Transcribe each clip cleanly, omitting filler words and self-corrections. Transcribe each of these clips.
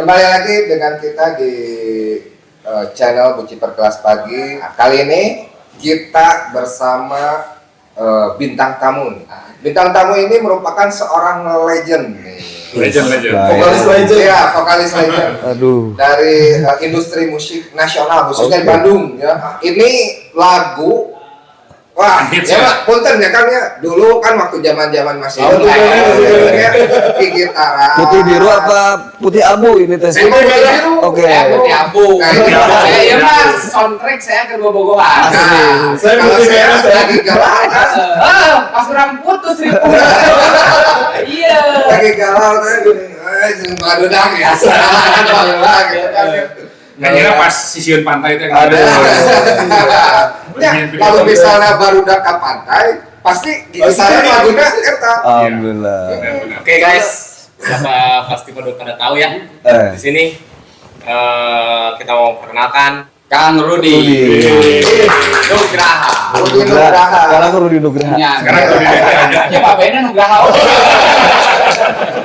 Kembali lagi dengan kita di channel Buciper Kelas Pagi. Kali ini kita bersama bintang tamu. Bintang tamu ini merupakan seorang legend nih. Legend. Vokalis legend. Ya, vokalis legend. Aduh. Dari industri musik nasional khususnya di Bandung ya. Ini lagu wah, ya Pak, punten ya Kang ya. Dulu kan waktu zaman-zaman masih di gitaran. Putih biru apa putih abu ini teh? Putih biru. Oke. Putih abu. Saya Ya mas, soundtrack saya ke Bobogohan. Nah, kalau saya lagi galau kan, Pas orang putus ribu. Iya. lagi galau kan gini, baru dah biasa. Kayaknya pas sisiun pantai itu Ada. Ya, kalau misalnya baru dah ke pantai, pasti gitaran lagunya eta. Alhamdulillah. Oke guys, siapa pasti pada tahu ya. Di sini kita mau perkenalkan Kang Rudi. Nugraha. Rudi Nugraha. Sekarang Rudi Nugraha. Ya, Sekarang Rudi Nugraha. Ya Pak Bena Nugraha.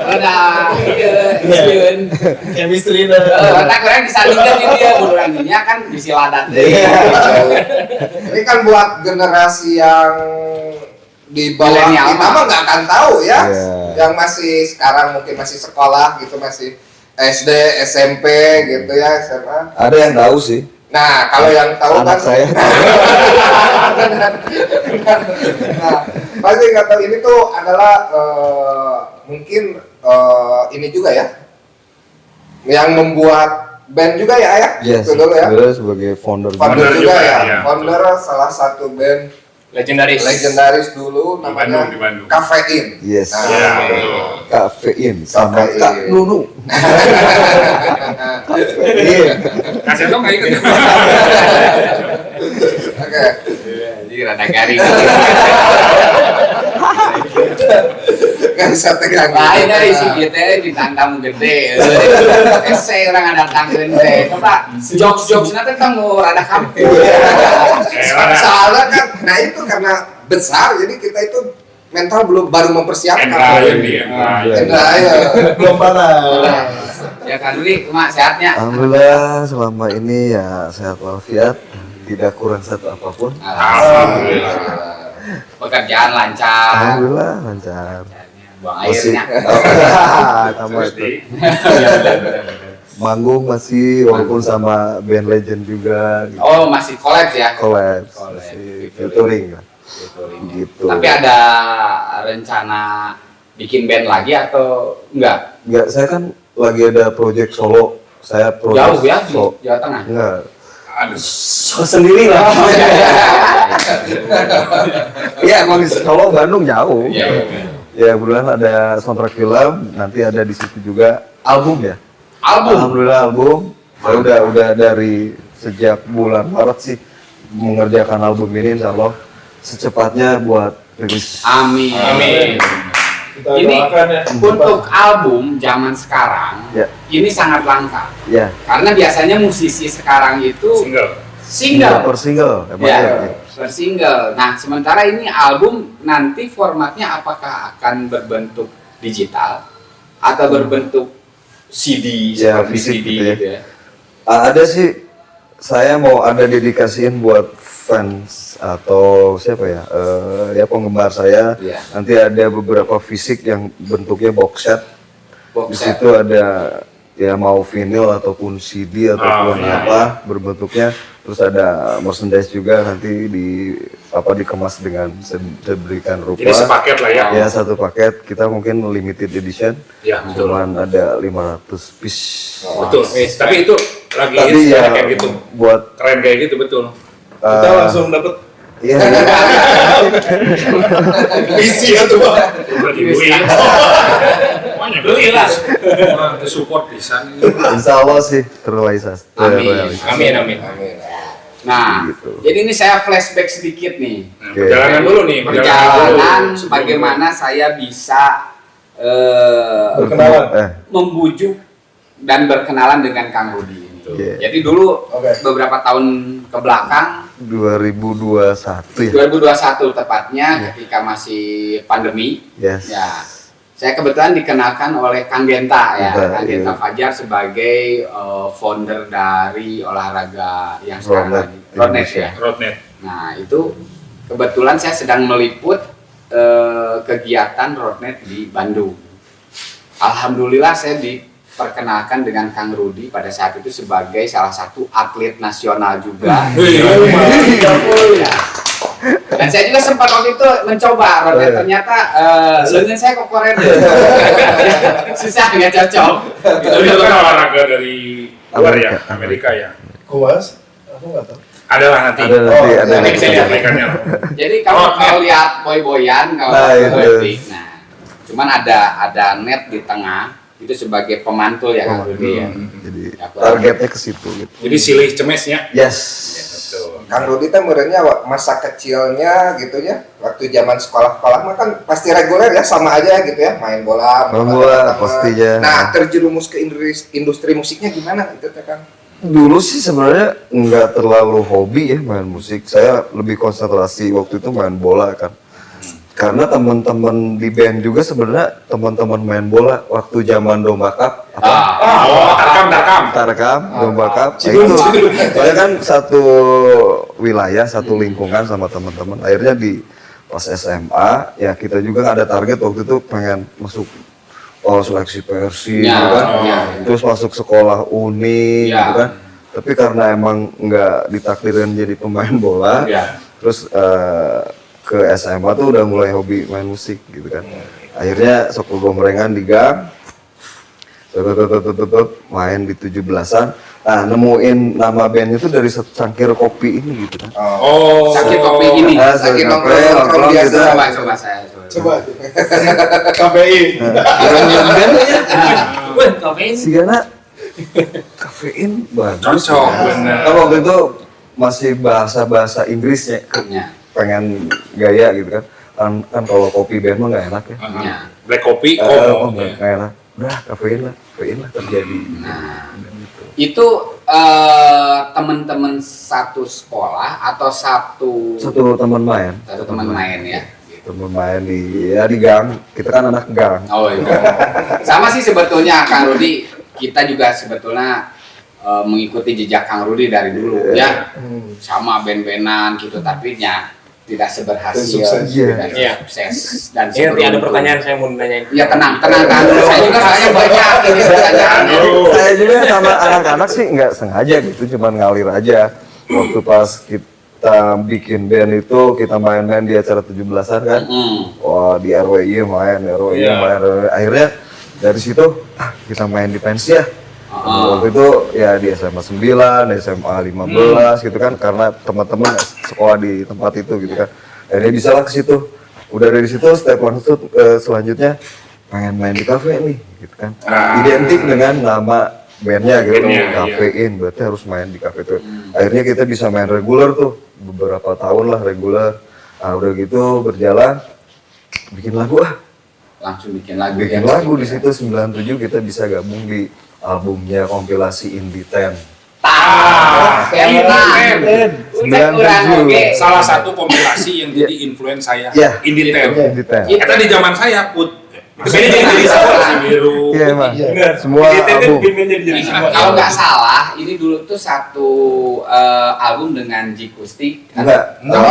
Ada Iun. Chemistry Karena keren disandingkan di dia buruannya kan bisi ladat. Ini kan buat generasi yang di bawah Milenial. kita mah nggak akan tahu ya. Iya. Yang masih sekarang mungkin masih sekolah gitu, masih SD, SMP gitu ya, SMA. Ada yang tahu sih. Nah, kalau yang tahu Anak kan saya. nah, pasti nggak tahu ini tuh adalah mungkin ini juga ya yang membuat band juga ya Ayah? Yes. Itu dulu ya. Sebenarnya sebagai founder. Founder juga juga ya. ya. Founder salah satu band legendaris dulu namanya Di Bandung. Kafein. Yes. Nah, Ya, oke. betul. Kafein sama Kafein. Kak Nunu. Kafein. Kasih dong nggak ikut. Oke. Jadi rada garing. Nggak bisa tegang. Lain dari si kita bintang tamu gede. Saya orang ada datang gede. Coba jokes nanti kamu rada kampung. Soalnya kan, nah itu karena besar, jadi kita itu mental baru mempersiapkan. Belum panas. Ya kan Rudi, Mak sehatnya. Alhamdulillah selama ini ya sehat walafiat, tidak kurang satu apapun. Alhamdulillah. Pekerjaan lancar. Alhamdulillah lancar. Buang airnya. Sama itu. Manggung masih walaupun sama band legend juga. Gitu. Oh masih collab ya? Collab, Collab. masih featuring lah. Gitu. Tapi ada rencana bikin band lagi atau enggak? Enggak, saya kan lagi ada project solo. Saya project Jauh ya di solo. Jawa Tengah. Enggak. Aduh. So sendiri lah. Iya emang solo Bandung jauh. Iya. Ya kebetulan ada soundtrack film, nanti ada di situ juga album ya. Album. Alhamdulillah album. Saya udah dari sejak bulan Maret sih mengerjakan album ini, insya Allah secepatnya buat rilis. Amin. Ini untuk album zaman sekarang, Ya. ini sangat langka. Ya, Karena biasanya musisi sekarang itu single. per single. Emang Ya, ya. per single. Nah, sementara ini album nanti formatnya apakah akan berbentuk digital atau berbentuk CD Ya, seperti fisik CD gitu ya. gitu ya. Ada sih, saya mau ada dedikasiin buat fans atau siapa ya, ya penggemar saya. Iya. Nanti ada beberapa fisik yang bentuknya box set. Box Di set. situ ada ya mau vinyl ataupun CD ataupun iya, apa berbentuknya. Terus ada merchandise juga nanti dikemas dengan sedemikian rupa. Jadi sepaket lah ya. Ya satu paket, kita mungkin limited edition. Ya, betul. Cuman ada 500 piece. Betul. Tapi itu lagi Tapi hits ya kayak gitu. buat Tren kayak gitu betul. kita langsung dapet Iya. Isi ya tuh. Berarti duit. Banyak duit lah. Orang support bisa nih. Insya Allah sih terrealisasi. Amin. Nah, Gitu. jadi ini saya flashback sedikit nih. Nah, perjalanan dulu nih. Perjalanan dulu. bagaimana saya bisa berkenalan. membujuk dan berkenalan dengan Kang Rudi. Iya. Jadi dulu Oke. beberapa tahun ke belakang 2021 ya. 2021 tepatnya ketika masih pandemi Yes. ya Saya kebetulan dikenalkan oleh Kang Genta ya, Genta, Kang Genta iya. Fajar sebagai founder dari olahraga yang sekarang Roadnet lagi Roadnet ya. Roadnet. Nah itu kebetulan saya sedang meliput kegiatan Roadnet di Bandung. Alhamdulillah saya diperkenalkan dengan Kang Rudi pada saat itu sebagai salah satu atlet nasional juga. Ya. Dan saya juga sempat waktu itu mencoba Roadnet, ternyata lengan saya kok keren susah, nggak cocok. Itu kan olahraga dari luar ya, Amerika ya. Kuas? Aku nggak tahu. Adalah nanti. Ada nanti, ada nanti nanti. bisa disampaikannya. Jadi kalau Roadnet. lihat boy-boyan kalau Nah, itu. atletik, nah cuman ada net di tengah itu sebagai pemantul ya Kang Rudi ya. Jadi Ya, kurang targetnya ke situ gitu. Jadi silih cemesnya. Yes. Betul. Kang Rudi teh muridnya masa kecilnya gitu ya, waktu zaman sekolah-sekolah mah kan pasti reguler ya, sama aja gitu ya, main bola, Main sama bola, teman-teman. pastinya. Nah, terjerumus ke industri musiknya gimana itu teh Kang? Dulu sih sebenarnya nggak terlalu hobi ya main musik. Saya lebih konsentrasi waktu itu main bola kan. Karena teman-teman di band juga sebenarnya teman-teman main bola waktu zaman Domba Cup. Oh, tarkam. Tarekam, Domba Cup. Nah, itu saya kan satu wilayah, satu lingkungan sama teman-teman. Akhirnya di pas SMA ya kita juga ada target waktu itu pengen masuk seleksi Persi Ya, gitu kan. ya. Terus masuk sekolah uni Ya. gitu kan. Tapi karena emang nggak ditakdirkan jadi pemain bola, Ya. terus ke SMA tuh udah mulai hobi main musik gitu kan. Akhirnya sok gombrengan di gang, main di 17-an. Nah, nemuin nama bandnya tuh dari secangkir kopi ini gitu kan. Oh. Sakit kopi ini. Nah, Lagi nongkrong nongkrong biasa. gitu. Coba saya. Coba. KPI. Wah, kafein. Si Gana kafein bagus. Cocok, bener. Kan waktu itu masih bahasa Inggrisnya, Ya. pengen gaya gitu kan. Kan kalau kopi band mah nggak enak ya. Ya. Black kopi, Nggak enak. Udah kafein lah terjadi. Nah, itu teman-teman satu sekolah atau satu Satu teman main. teman main ya. Teman main di gang. Kita kan anak gang. Oh iya. Sama sih sebetulnya Kang Rudi, kita juga sebetulnya mengikuti jejak Kang Rudi dari dulu ya. Sama band-bandan gitu, tapi ya tidak seberhasil, Sukses. tidak Iya. sukses. Dan Ini sebelum ada itu- pertanyaan saya mau nanyain. Ya tenang Kang Rudi. Saya juga soalnya banyak ini pertanyaan. Saya juga sama anak-anak sih nggak sengaja gitu, cuman ngalir aja. Waktu pas kita bikin band itu, kita main-main di acara 17-an kan. Wah, di RWI main, RWI Iya. main. Akhirnya dari situ, kita main di pensi ya. Waktu itu ya di SMA 9, SMA 15 gitu kan, karena teman-teman sekolah di tempat itu gitu kan. Akhirnya bisa lah ke situ. Udah dari situ step one itu selanjutnya pengen main di kafe nih gitu kan. Identik dengan nama bandnya gitu, Bandnya, iya. kafein, berarti harus main di kafe itu. Akhirnya kita bisa main reguler tuh, beberapa tahun lah reguler. Nah, udah gitu berjalan, bikin lagu Langsung bikin lagu. bikin ya. lagu di situ 97 kita bisa gabung di albumnya kompilasi Indie 10. Kurang oke. Salah satu kompilasi yang jadi influence saya. Iya. Indie Tel. Indie 10. Eta di zaman saya put. Band jadi si biru. Iya emang. Iya. Semua album. jadi Kalau nggak salah, ini dulu tuh satu album dengan Jikustik. Enggak. Enggak.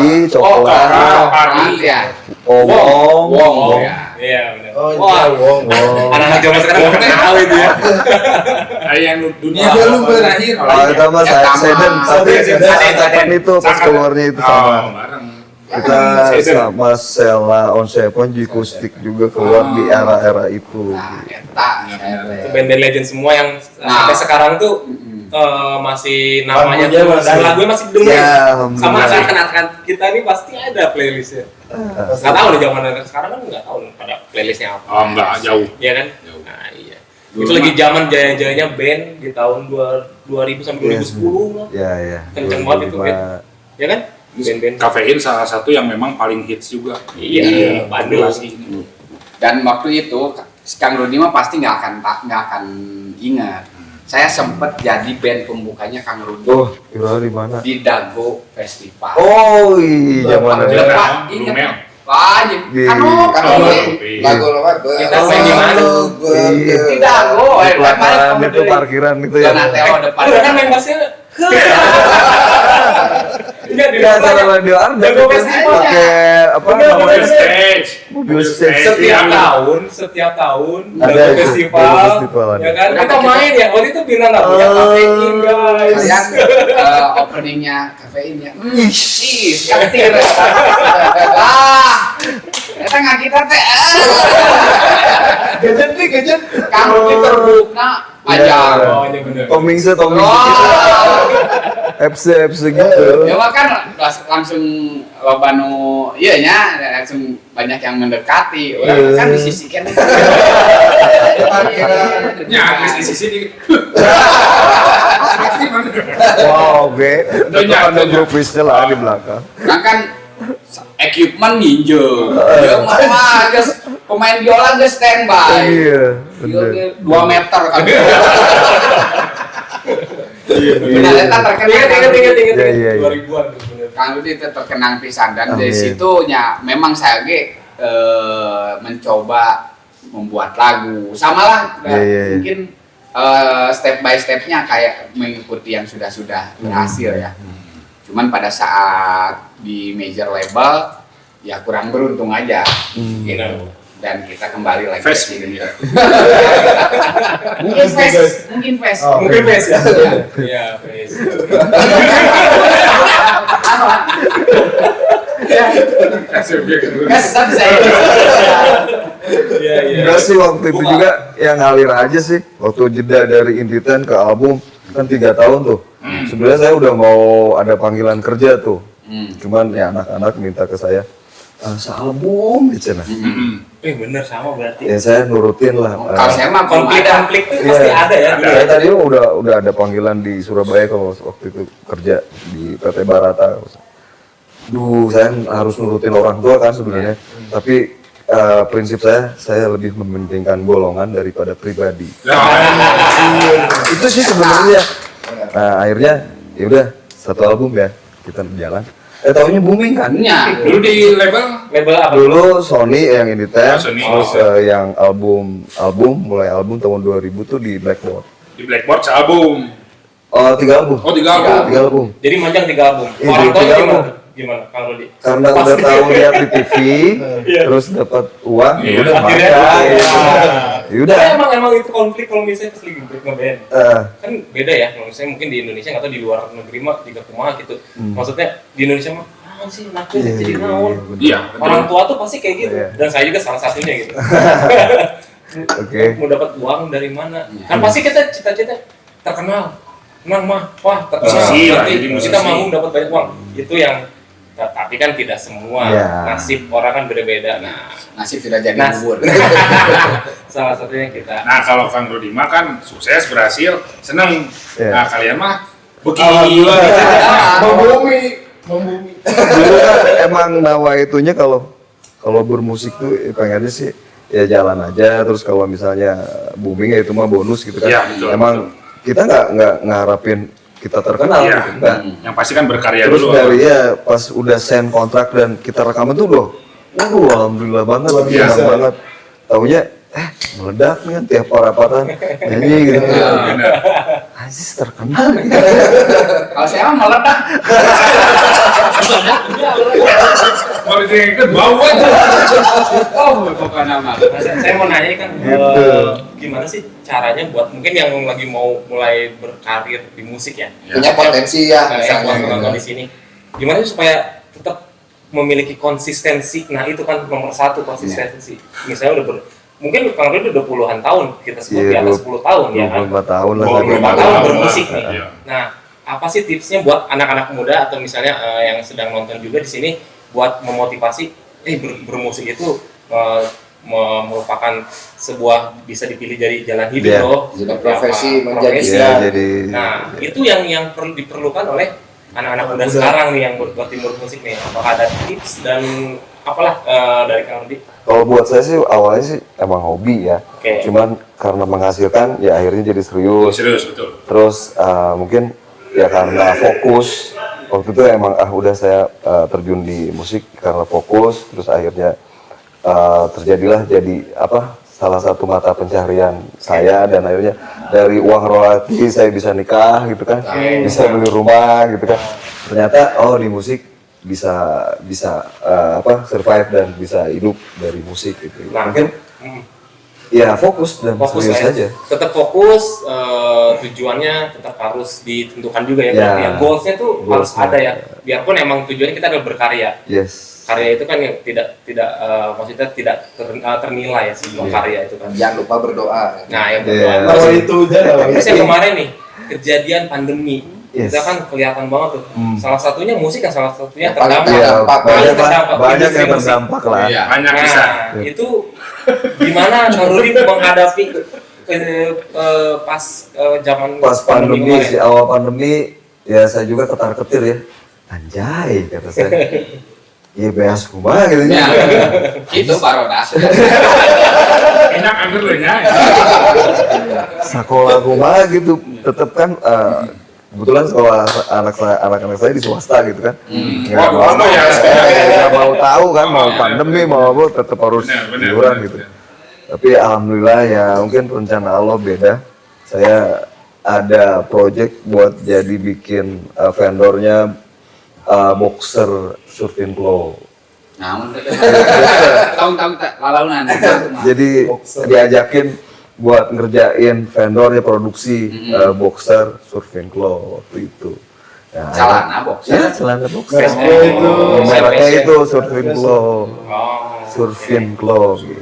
Di Oh, coklat, Padi. ya. Wong, Wong. Ya. Iya, benar. Oh, Wah. iya, Wong. Anak-anak zaman sekarang nggak tahu itu ya. Yang dunia Oh, dulu oh, berakhir. Oh, itu mah Ya, sama. Seden, tapi Seden. kapan itu pas keluarnya itu sama. Oh, bareng. Kita Seden. sama Sela On Seven Jikustik juga keluar di era-era itu. Nah, eta. Itu band-band legend semua yang Nah. sampai sekarang tuh masih namanya Lagunya tuh, dan masih- lagunya masih didengar. Ya, Sama alhamdulillah. anak-anak kita ini pasti ada playlistnya. Nggak tahu nih zaman anak sekarang kan nggak tahu pada playlistnya apa. Oh, enggak jauh. Iya kan? Jauh. Nah, iya. Dulu Itu lagi mah- zaman jaya-jayanya band di tahun 2000 sampai 2010 lah. Ya, ya. Kenceng banget itu, Ben. Ya kan? Band-band. Kafein salah satu yang memang paling hits juga. Iya, Bandung. Kompilasi ini. Dan waktu itu Kang Rudi mah pasti nggak akan ingat. Saya sempet jadi band pembukanya Kang Rudi Oh, kira di mana? di Dago Festival. Oh, iya, zaman Depan- itu. Depan, Blue ingat. Mel. Banyak. Di- Kanopi. Kanopi. Lagu nama Kita main di mana? Iya. Tidak, go. Pelataran itu parkiran itu ya. Zona Teo depan. Udah kan main bassnya. Enggak di Di acara depan. radio Arda Jago itu festival. pakai apa Bener, namanya? Stage. Mobil stage. Setiap tahun Ada ada itu, festival, ada festival ada. ya kan? Udah, Kita kita- main ya, waktu itu Bina nggak punya kafein guys. Kalian openingnya kafein ya. Ih, kantir. Ah, kita nggak kita teh. Gadget nih, gadget. Kamu terbuka aja. Oh, iya bener. Tomingse Wah. FC gitu. Ya kan langsung loba nu iya nya langsung banyak yang mendekati. Orang kan disisikan. Ya, habis di sisi di. Wow, oke. Itu Banyak, ada banyak. grup bisnya lah di belakang. Orang kan equipment ninja. Ya mah geus pemain biola geus standby. Iya, Biola bener. 2 meter kan. Benar eta terkenal. Ingat. Iya, iya, iya. 2000-an tuh bener. Kang Rudi itu terkenang pisan dan dari Amin. situ nya memang saya mencoba membuat lagu sama lah Iya, iya, iya. mungkin step by stepnya kayak mengikuti yang sudah berhasil ya. Cuman pada saat di major label ya kurang beruntung aja gitu. Dan kita kembali lagi ke Fest sini. ya. Mungkin fest. Oh. Mungkin face ya. Iya. Iya, face. Kesel saya. Iya. Enggak sih waktu itu juga yang ngalir aja sih. Waktu jeda dari Intiten ke album kan 3 tahun tuh. Sebenarnya saya udah mau ada panggilan kerja tuh. Cuman ya anak-anak minta ke saya sealbum di sana. Bener sama berarti. Ya saya nurutin lah. Kalau saya mah belum ada. Konflik tuh pasti Iya. ada ya. Saya tadi udah ada panggilan di Surabaya kalau waktu itu kerja di PT Barata. Duh, saya harus nurutin orang tua kan sebenarnya. Tapi prinsip saya lebih mementingkan golongan daripada pribadi. Itu sih sebenarnya. Nah, akhirnya ya udah satu album ya kita jalan. Taunya booming kan? Nya. Dulu di label Label apa? Dulu Sony yang Inditen, Sony. terus yang mulai album tahun 2000 tuh di Blackboard. di Blackboard sealbum. Oh, 3 album. Oh, 3 album. 3 album. Jadi manjang 3 album. Iya, Orang tua 3 gimana? album. Gimana Kang Rudi? Karena udah tahu lihat di TV, Iya. terus dapat uang, Iya, ya udah akhirnya, makan. iya. Ya udah. Tapi emang itu konflik kalau misalnya pas lagi nge-band. Kan beda ya, kalau misalnya mungkin di Indonesia atau di luar negeri mah juga kumaha gitu. Maksudnya di Indonesia mah naon sih nakal Iya, jadi iya, naon. iya, bener. Iya, betul. Orang tua tuh pasti kayak gitu. Iya. Dan saya juga salah satunya gitu. Oke. Mau dapat uang dari mana? Kan pasti kita cita-cita terkenal. Menang mah, wah terkenal. Musisi lah, Berarti jadi kita musisi. mau dapat banyak uang. Itu yang tapi kan tidak semua Iya. nasib orang kan beda-beda. Nah, Nasib sudah jadi Nas- bubur. salah satunya kita. Nah, kalau Kang Rudi mah kan sukses, berhasil, seneng. Iya. Nah, kalian mah beki. Membumi. Dulu kan emang nawa itunya kalau bermusik tuh pengennya sih ya jalan aja, terus kalau misalnya booming ya itu mah bonus gitu kan. Iya, betul, Emang kita nggak ngarapin kita terkenal Iya. gitu, enggak. Yang pasti kan berkarya Terus dulu. dari ya pas udah sign kontrak dan kita rekaman tuh loh, alhamdulillah banget, Luar senang biasa. banget. Taunya meledak nih kan tiap parapatan nyanyi gitu. Bener. Aziz terkenal. Kalau saya mah meledak. Kalau itu bau aja. Oh, pokoknya mah. Nah, saya mau nanya kan, Gitu. gimana sih caranya buat mungkin yang lagi mau mulai berkarir di musik ya, Punya potensi ya, yang misalnya. nonton di sini, gimana sih supaya tetap memiliki konsistensi? Nah itu kan nomor satu konsistensi. Misalnya mungkin Kang Rudi udah puluhan tahun, kita sebut di Iya, atas 10 tahun ya kan, 24 tahun lah. 24 tahun bermusik nih. Iya. Nah, apa sih tipsnya buat anak-anak muda atau misalnya yang sedang nonton juga di sini buat memotivasi bermusik itu merupakan sebuah bisa dipilih dari jalan hidup Iya. loh. Jadi Seperti profesi apa, menjadi profesi. Iya, jadi Nah, itu yang perlu diperlukan oleh anak-anak muda sekarang nih yang buat timur musik nih. Apakah ada tips dan apalah dari Kang Rudi? kalau buat saya sih awalnya sih emang hobi ya. Oke. Cuman karena menghasilkan ya akhirnya jadi serius. Serius, betul. Terus mungkin ya karena fokus waktu itu emang udah saya terjun di musik karena fokus, terus akhirnya terjadilah jadi salah satu mata pencaharian saya, dan akhirnya dari uang royalti saya bisa nikah gitu kan, bisa beli rumah gitu kan. Ternyata di musik bisa survive dan bisa hidup dari musik gitu. Nah, Mungkin ya fokus dan fokus serius ya. aja. Tetap fokus, tujuannya tetap harus ditentukan juga ya. Ya. Berarti ya goalsnya tuh harus Goalsnya. ada ya. Biarpun emang tujuannya kita adalah berkarya. Yes. Karya itu kan yang maksudnya tidak ternilai ya sebuah karya itu kan. Jangan lupa berdoa. Nah, yang Iya. berdoa. Kalau itu aja. Terus yang kemarin nih kejadian pandemi, Yes. kita kan kelihatan banget tuh. Salah satunya musik kan salah satunya Yang paling terdampak. terdampak. Banyak terdampak. yang Industri musik. terdampak lah. Iya. Banyak bisa. Nah, itu gimana Kang Rudi menghadapi pas zaman Pas pandemi kemarin? sih, awal pandemi ya saya juga ketar-ketir ya. Anjay kata saya. Iya beas kumaha gitu Ya, nya. itu Barodas. Enak agar lo nya. Sekolah kumaha gitu. Tetep kan kebetulan sekolah anak-anak saya di swasta gitu kan. Waduh, apa ya? Nggak mau tahu kan, mau pandemi mau apa tetap harus Benar, liburan benar, gitu. benar. Tapi alhamdulillah ya mungkin rencana Allah beda. Saya ada project buat jadi bikin vendornya boxer surfing claw. Namun tahun-tahun tak lalaunan. Jadi diajakin buat ngerjain vendornya produksi boxer surfing claw waktu itu. Nah, Celana box. ya celana boxer. itu. Mereknya itu surfing claw. Oh. Surfing claw. Gitu.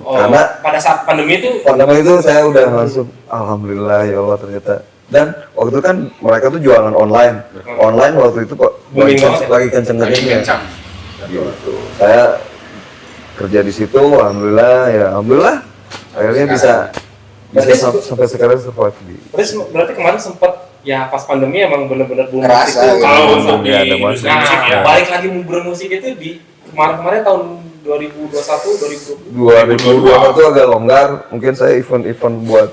Oh, Karena pada saat pandemi itu pandemi itu saya udah langsung alhamdulillah ya Allah ternyata. Dan waktu itu kan mereka tuh jualan online. Online waktu itu kok Booming banget ya? lagi kenceng-kencengnya. Kencang. Gitu. Saya kerja di situ alhamdulillah akhirnya bisa Berarti- sampai sekarang survive di. terus berarti kemarin sempat ya pas pandemi emang bener-bener boom Kerasa, musik tuh. gitu. Kalau untuk di Iya, ada industri Nah, musik ya. balik lagi bermusik itu di kemarin-kemarin tahun 2021, 2020. 2022 itu agak longgar, mungkin saya event-event buat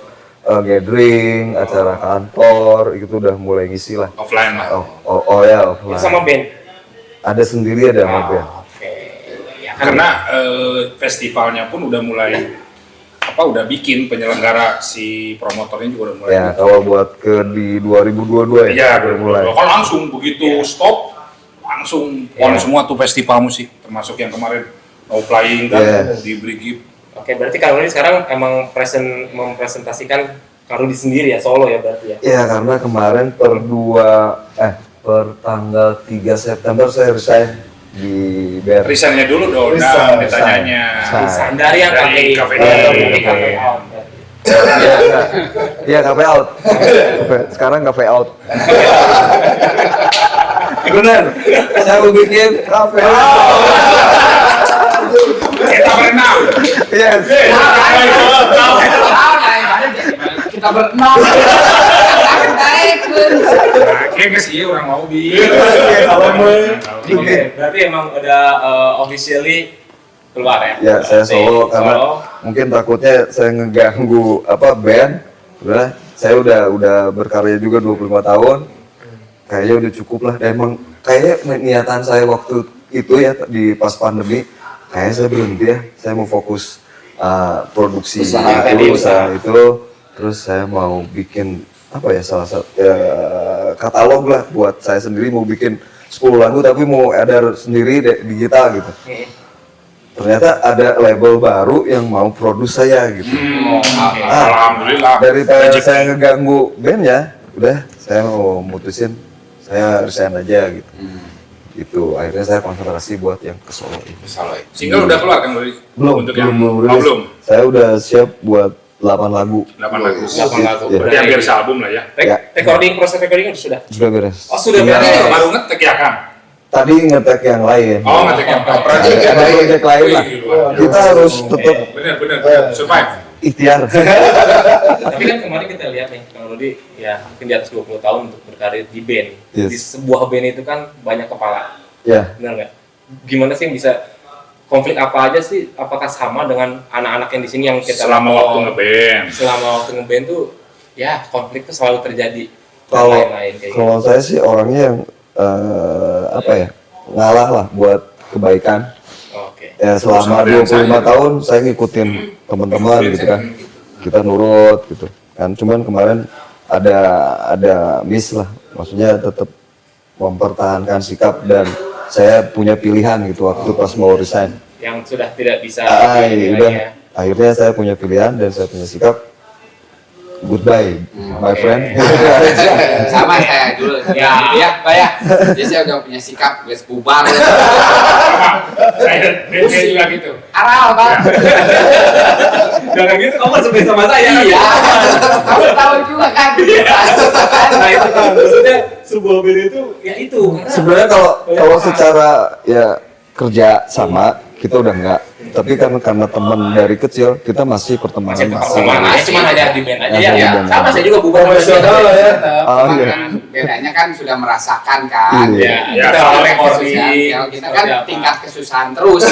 gathering, acara kantor, itu udah mulai ngisi lah. Offline lah. Ya, Itu offline. sama band. Ada sendiri ada sama band. Oke. Ya kan. Karena festivalnya pun udah mulai udah bikin penyelenggara si promotornya juga udah mulai. Ya, kalau buat Iya, di 2022 ya, udah mulai. Kalau langsung begitu stop, langsung on semua tuh festival musik, termasuk yang kemarin No Flying kan Yes. di Brigip. Oke, berarti Kang Rudi sekarang emang mempresentasikan Kang Rudi sendiri ya, solo ya berarti ya. Ya, karena kemarin per tanggal 3 September saya resign di band. Resignnya dulu dong, Resign. ditanyanya. Resign. Dari yang Dari kafe Cafe dari Out. kafe out. Iya, cafe out. Sekarang cafe out. Bener. Saya mau bikin cafe out. Kita berenang. Yes. Kita berenang. Nah, kayaknya sih orang mau bi. Oke, berarti emang udah officially keluar ya? Ya, saya Berarti solo karena solo. mungkin takutnya saya ngeganggu band. Saya udah berkarya juga 25 tahun. Kayaknya udah cukup lah. Dan emang kayaknya niatan saya waktu itu ya di pas pandemi, kayaknya saya berhenti ya. Saya mau fokus produksi usaha itu. Terus saya mau bikin salah satu katalog lah buat saya sendiri, mau bikin 10 lagu tapi mau edar sendiri digital gitu. Ternyata ada label baru yang mau produce saya gitu. Alhamdulillah. Daripada Rezeki. saya ngeganggu band ya, udah saya mau mutusin saya resign aja gitu. Gitu. Akhirnya saya konsentrasi buat yang ke solo ini. Single udah keluar kan Rudi? Belum, Untuk yang rilis. belum. Saya udah siap buat 8 lagu. 8 lagu. 8 lagu. Iya. Berarti hampir sealbum lah ya. Ya. Proses recording sudah. Sudah beres. Oh, sudah Tinggal- beres. Baru ngetek ya Kang? Tadi ngetek yang lain. Oh, ngetek yang Project Ada yang lain. project lain lah. Wih, luar biasa. Kita harus tetap Bener. Survive. ikhtiar. Tapi kan kemarin kita lihat nih, Kang Rudi ya mungkin di atas 20 tahun untuk berkarir di band. Yes. Di sebuah band itu kan banyak kepala. Ya, Benar nggak? Gimana sih yang bisa konflik apa aja sih? Apakah sama dengan anak-anak yang di sini yang kita Selama lihat waktu ngeband. selama waktu ngeband tuh ya konflik tuh selalu terjadi dan Kalau lain-lain kayak gitu. kalau saya sih orangnya yang apa ya, ngalah lah buat kebaikan. Oke. Ya selama 25 tahun saya ngikutin teman-teman gitu kan, kita nurut gitu kan. Cuman kemarin ada miss lah, maksudnya tetap mempertahankan sikap dan saya punya pilihan gitu waktu pas mau resign. Yang sudah tidak bisa Iya, udah. Akhirnya saya punya pilihan dan saya punya sikap. Goodbye, my friend. Sama saya dulu. Ya, Pak ya. Jadi saya udah punya sikap, wes bubar. Saya juga gitu. Aral, Pak. Jangan gitu, kamu sebel sama saya. Iya. Kamu tahu juga kan. Nah itu kan, maksudnya sebuah band itu, ya itu. Sebenarnya kalau secara ya kerja sama kita udah enggak, tapi karena teman dari kecil kita masih pertemanan Pertemanan, cuma ada di band aja Masih ya. di band. Sama saya juga bukan Profesional lah ya. Oh, iya. Bedanya kan sudah merasakan kan. Iya. Ya, kita Ya, oleh Kesusahan. Kita kan tingkat kesusahan terus.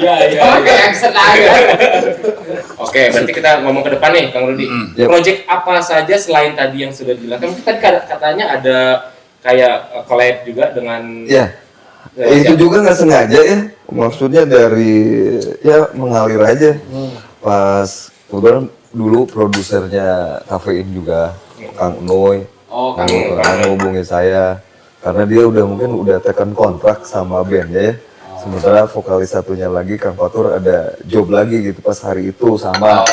Ya, ya. Oke, yang senang. Oke, berarti kita ngomong ke depan nih, Kang Rudi. Yep. Project apa saja selain tadi yang sudah dijelaskan? Tadi katanya ada kayak collab juga dengan Ya, itu juga nggak sengaja ya. Maksudnya dari ya mengalir aja. Pas kebetulan dulu produsernya Kafein juga, Kang Noy. Oh, Kang Ngehubungin saya karena dia mungkin udah tekan kontrak sama bandnya ya. Sementara vokalis satunya lagi Kang Fatur ada job lagi gitu pas hari itu sama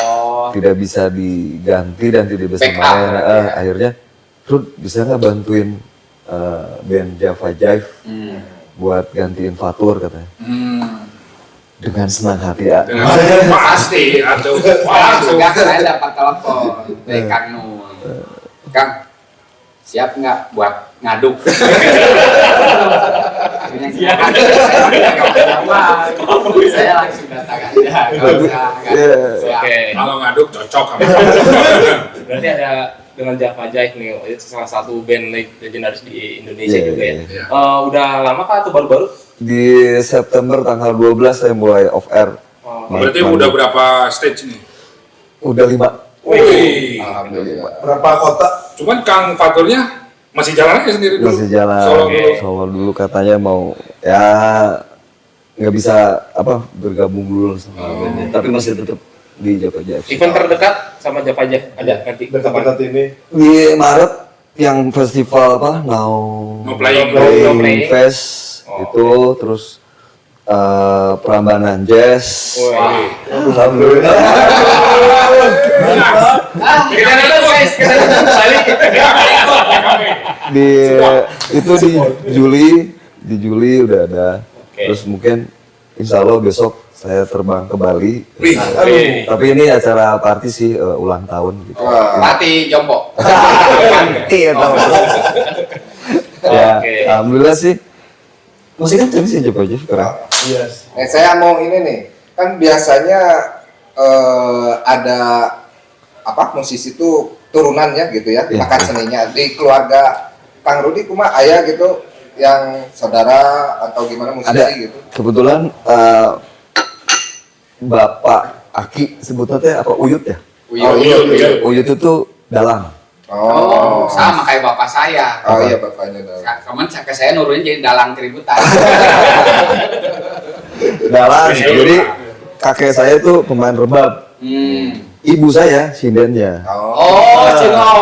tidak bisa diganti dan tidak bisa Backup, main. ya. Akhirnya, Rud bisa nggak bantuin band Java Jive buat gantiin Fatur katanya. Dengan senang hati ya. Pasti atau langsung. Enggak, saya dapat telepon dari Kang Nur. Kang, siap nggak buat ngaduk? Saya langsung datang aja. Nggak usah, nggak Iya. siap. Oke. Kalau ngaduk cocok sama. Berarti ada dengan Java Jive nih, itu salah satu band legendaris di Indonesia Iya, juga ya. iya. Udah lama kah atau baru-baru? Di September tanggal 12 saya mulai off air. Berarti udah berapa stage nih? Udah 5. Wih. Alhamdulillah. Berapa kota? Cuman Kang Faturnya masih jalan aja sendiri dulu. Masih jalan. Solo dulu. Solo dulu katanya mau ya nggak bisa bergabung dulu sama bandnya. Tapi masih tetap di Java Jive. Event terdekat sama Java Jive ada nanti Dekat-dekat ini. Di Maret yang festival Now No Playing. Playing. Fest itu terus Prambanan Jazz. Wah. Alhamdulillah. Kita nonton guys, kita nonton balik. Itu di Juli udah ada. Oke. Terus mungkin insya Allah besok saya terbang ke Bali. Wih. Tapi ini acara party sih ulang tahun gitu. Mati jompo. Iya tahu. Ya, Oke. alhamdulillah sih. Masih kan sih Java Jive keren. Yes. Saya mau ini nih, kan biasanya ada apa musisi itu turunannya gitu ya, Iya. bahkan seninya di keluarga Kang Rudi kuma ayah gitu yang saudara atau gimana musisi Ada. gitu. Kebetulan Bapak Aki sebutnya teh apa Uyut ya? Uyut. Uyut itu dalang. Oh, sama kayak bapak saya. Oh iya bapaknya dong. Kamu ke saya nurunin jadi dalang keributan. Dalang. Jadi kakek saya itu pemain rebab. Ibu saya sindennya. Oh, Cino.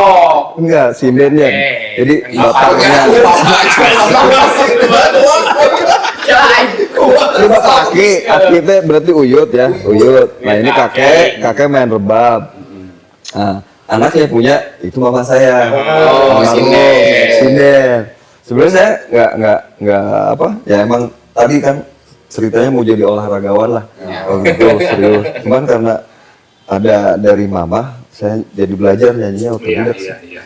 Enggak, sindennya. Oke. Jadi bapaknya ini bapak Aki teh berarti Uyut ya, Uyut. Nah ini kakek main rebab. Nah, anaknya punya itu mama saya. Oh, Almarhum, sinden. sinden. Sebenarnya saya nggak apa ya emang tadi kan ceritanya mau jadi olahragawan lah. Ya. Oh gitu serius. Cuman karena ada dari mama, saya jadi belajar nyanyinya Iya, otodidak. iya, iya.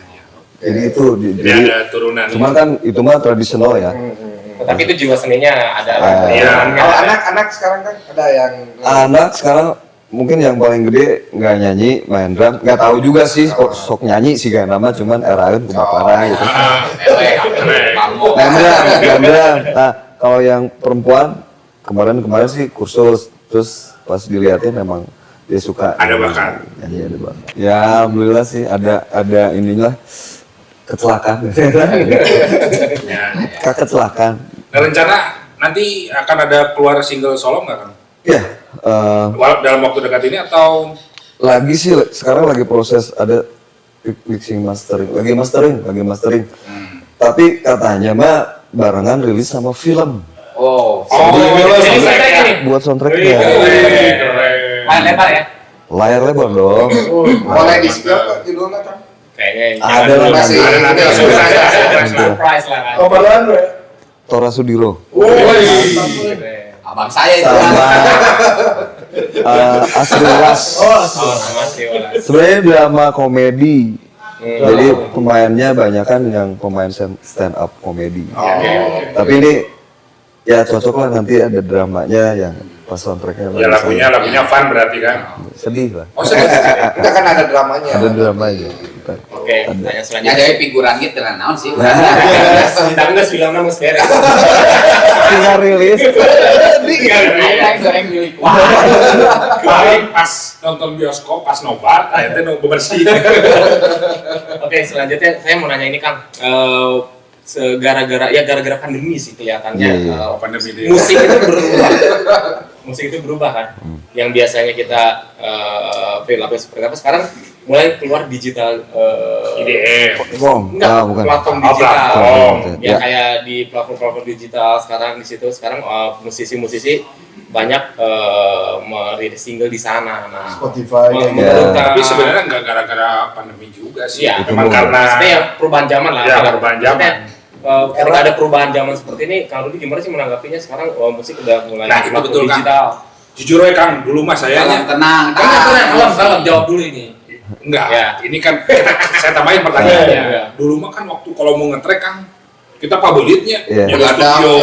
Jadi itu Jadi ada turunan. cuman kan itu mah tradisional ya. Tapi itu jiwa seninya ada. Iya. Kalau anak-anak sekarang kan ada yang Anak sekarang mungkin yang paling gede nggak nyanyi, main drum, nggak tahu juga sih sok nyanyi sih kayak nama, cuman eraeun kumaparah gitu. Main drum. Nah kalau yang perempuan kemarin sih kursus, terus pas dilihatin memang dia suka Ada bakat. nyanyi, ada bakat. Ya alhamdulillah sih ada inilah kecelakaan. Ya. Kecelakaan. Nah, rencana nanti akan ada keluar single solo nggak Kang? Ya, Dalam waktu dekat ini atau lagi sih sekarang lagi proses ada mixing mastering, lagi mastering. Tapi katanya mah barengan rilis sama film Oh, Jadi soundtrack ini. buat soundtracknya. main lebar ya? Layar lebar dong. Boleh di spill kok judulnya kan? Kayaknya Ada lah Masih ada nanti ini surprise. surprise lah kan. Apaan we? Tora Sudiro Abang saya itu. sama Asri Walas. Oh, sama sih Walas. Sebenarnya drama komedi. Jadi pemainnya banyak kan yang pemain stand up komedi. Tapi ini ya cocok lah nanti ada dramanya yang pas soundtracknya. Ya lagunya fun berarti kan? Sedih lah. Oh sedih. Kita kan ada dramanya. Ada dramanya. Oke, tanya Ya selanjutnya. dari figuran gitu lah naon sih. Kita nggak filmnya mas beres. Tinggal rilis. Ayo goreng milik. Wah. Paling pas nonton bioskop, pas nobar, akhirnya nunggu bersih. Oke, selanjutnya saya mau nanya ini Kang. Gara-gara pandemi sih kelihatannya. Iya, iya. Pandemi dia. Musik itu berubah. Musik itu berubah kan. Yang biasanya kita perilaku seperti apa sekarang mulai keluar digital IDM. enggak Bukan. platform Oh, digital. platform. Ya Ya. kayak di platform digital sekarang di situ sekarang musisi-musisi banyak merilis single di sana. Nah, Spotify. menurut Kang- Tapi sebenarnya nggak gara-gara pandemi juga sih. Iya, Memang karena maksudnya ya perubahan zaman lah. Ya, Kalau- perubahan zaman. maksudnya, ketika ada perubahan zaman seperti ini, Kang Rudi gimana sih menanggapinya sekarang musik udah mulai Nah, itu platform betul, Kang. digital? jujur ya Kang, dulu mas saya Tenang. Kalau jawab dulu ini. enggak. Ya. Ini kan saya tambahin pertanyaannya. Iya. Dulu mah kan waktu kalau mau nge-track Kang, kita pabelitnya Iya. nyewa Ada. studio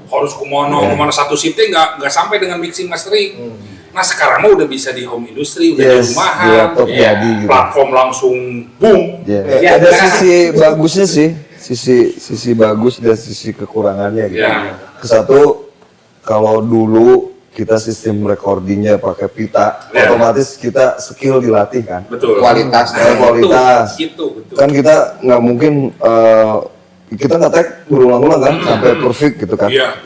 harus kemana satu shiftnya nggak sampai dengan mixing mastering. Nah sekarang mah udah bisa di home industry, udah di Yes, rumahan, di laptop Iya. jadi gitu. platform langsung boom. Ya. Ya, Ada karena- sisi bagusnya sih, sisi bagus dan sisi kekurangannya gitu. Ya. Kesatu, kalau dulu kita sistem recordingnya pakai pita, Ya. otomatis kita skill dilatih kan. Betul. Kualitas. Nah, kualitas. Itu betul. Kan kita nggak mungkin kita nge-tag berulang-ulang kan sampai perfect gitu kan. Iya.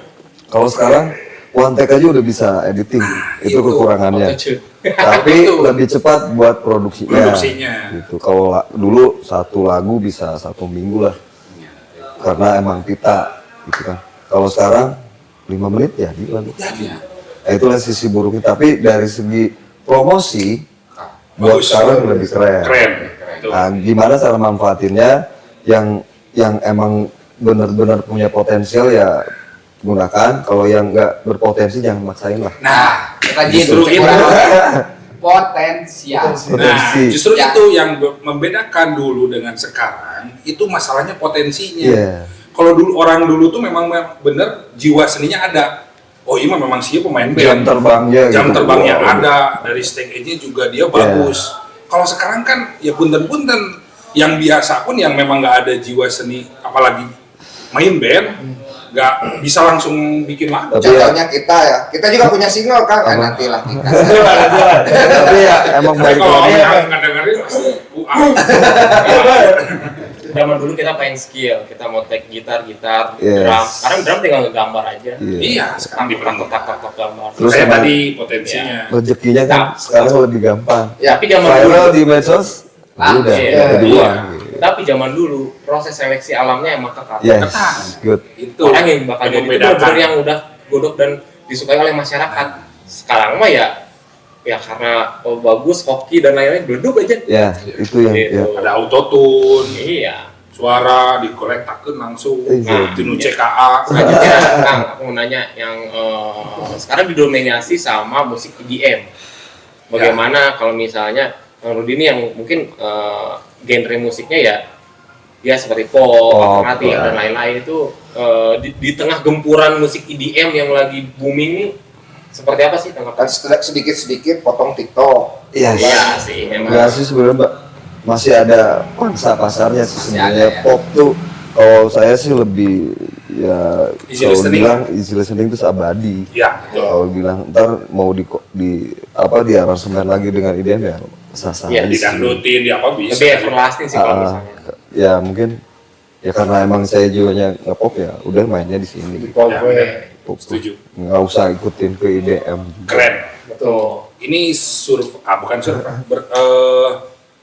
Kalau sekarang one take aja udah bisa editing, itu kekurangannya. Autotune. Tapi lebih cepat buat produksinya. Produksinya. Gitu. Kalau dulu satu lagu bisa 1 minggu lah, karena emang pita, gitu kan. Kalau sekarang 5 menit ya di lagu. Nah, itulah sisi buruknya. Tapi dari segi promosi, buat Bagus. sekarang lebih keren. Keren. Betul. Nah, gimana cara manfaatinnya? Yang emang benar-benar punya potensial ya gunakan. Kalau yang nggak berpotensi jangan maksain lah. Nah, rajin Justru itu. potensial. Nah, Potensi. justru Ya. itu yang membedakan dulu dengan sekarang, itu masalahnya potensinya. Iya. Kalau dulu orang dulu tuh memang bener jiwa seninya ada. Oh iya memang siapa pemain band. Jam terbangnya Jam gitu. terbangnya Wow. ada, dari stage edge-nya juga dia bagus. Kalau sekarang kan ya punten-punten yang biasa pun yang memang nggak ada jiwa seni, apalagi main band, nggak bisa langsung bikin lagu. Tapi ya, Contohnya kita juga punya single kan, nanti lah kita. tapi ya emang Tapi balik kalau lagi. yang ngedengerin pasti Zaman dulu kita main skill, kita mau take gitar, Yes. drum. Sekarang drum tinggal ngegambar aja. Iya. Iya, sekarang diperang Tak gambar. Terus saya emang tadi potensinya. rezekinya kan sekarang lebih gampang. Tapi zaman dulu, Viral di medsos, udah iya. jadi Iya. uang. tapi zaman dulu proses seleksi alamnya emang ketat. Yes, good. Itu Orang yang bakal jadi itu membedakan. benar-benar yang udah godok dan disukai oleh masyarakat. Sekarang mah ya karena bagus, hoki dan lain-lain duduk aja. Ya, itu yang Gitu. ya. Ada autotune, Iya. suara dikolektaken langsung, Iya. tinu CKA. Selanjutnya, Kang, aku mau nanya yang sekarang didominasi sama musik EDM. Bagaimana kalau misalnya Kang Rudi ini yang mungkin genre musiknya ya seperti pop, Pop, alternatif ya. dan lain-lain itu di tengah gempuran musik EDM yang lagi booming ini seperti apa sih Kan tanggapan? sedikit-sedikit potong TikTok. Iya. Iya sih, memang. Enggak sih sebenarnya, Mbak. Masih ada pangsa pasarnya sih sebenarnya. ada. Pop tuh kalau saya sih lebih ya Easy kalau listening. bilang easy listening itu abadi. Ya, betul. Kalau bilang ntar mau di aransemen lagi dengan IDM ya sah-sah Iya, aja sih. Didangdutin, di apa bisa. Lebih everlasting sih kalau Ah, misalnya. ya mungkin ya karena emang saya jiwanya nge-pop ya udah mainnya di sini gitu. Ya, bener. Pop. Setuju. Nggak usah ikutin ke IDM. Keren. Betul. Ini bukan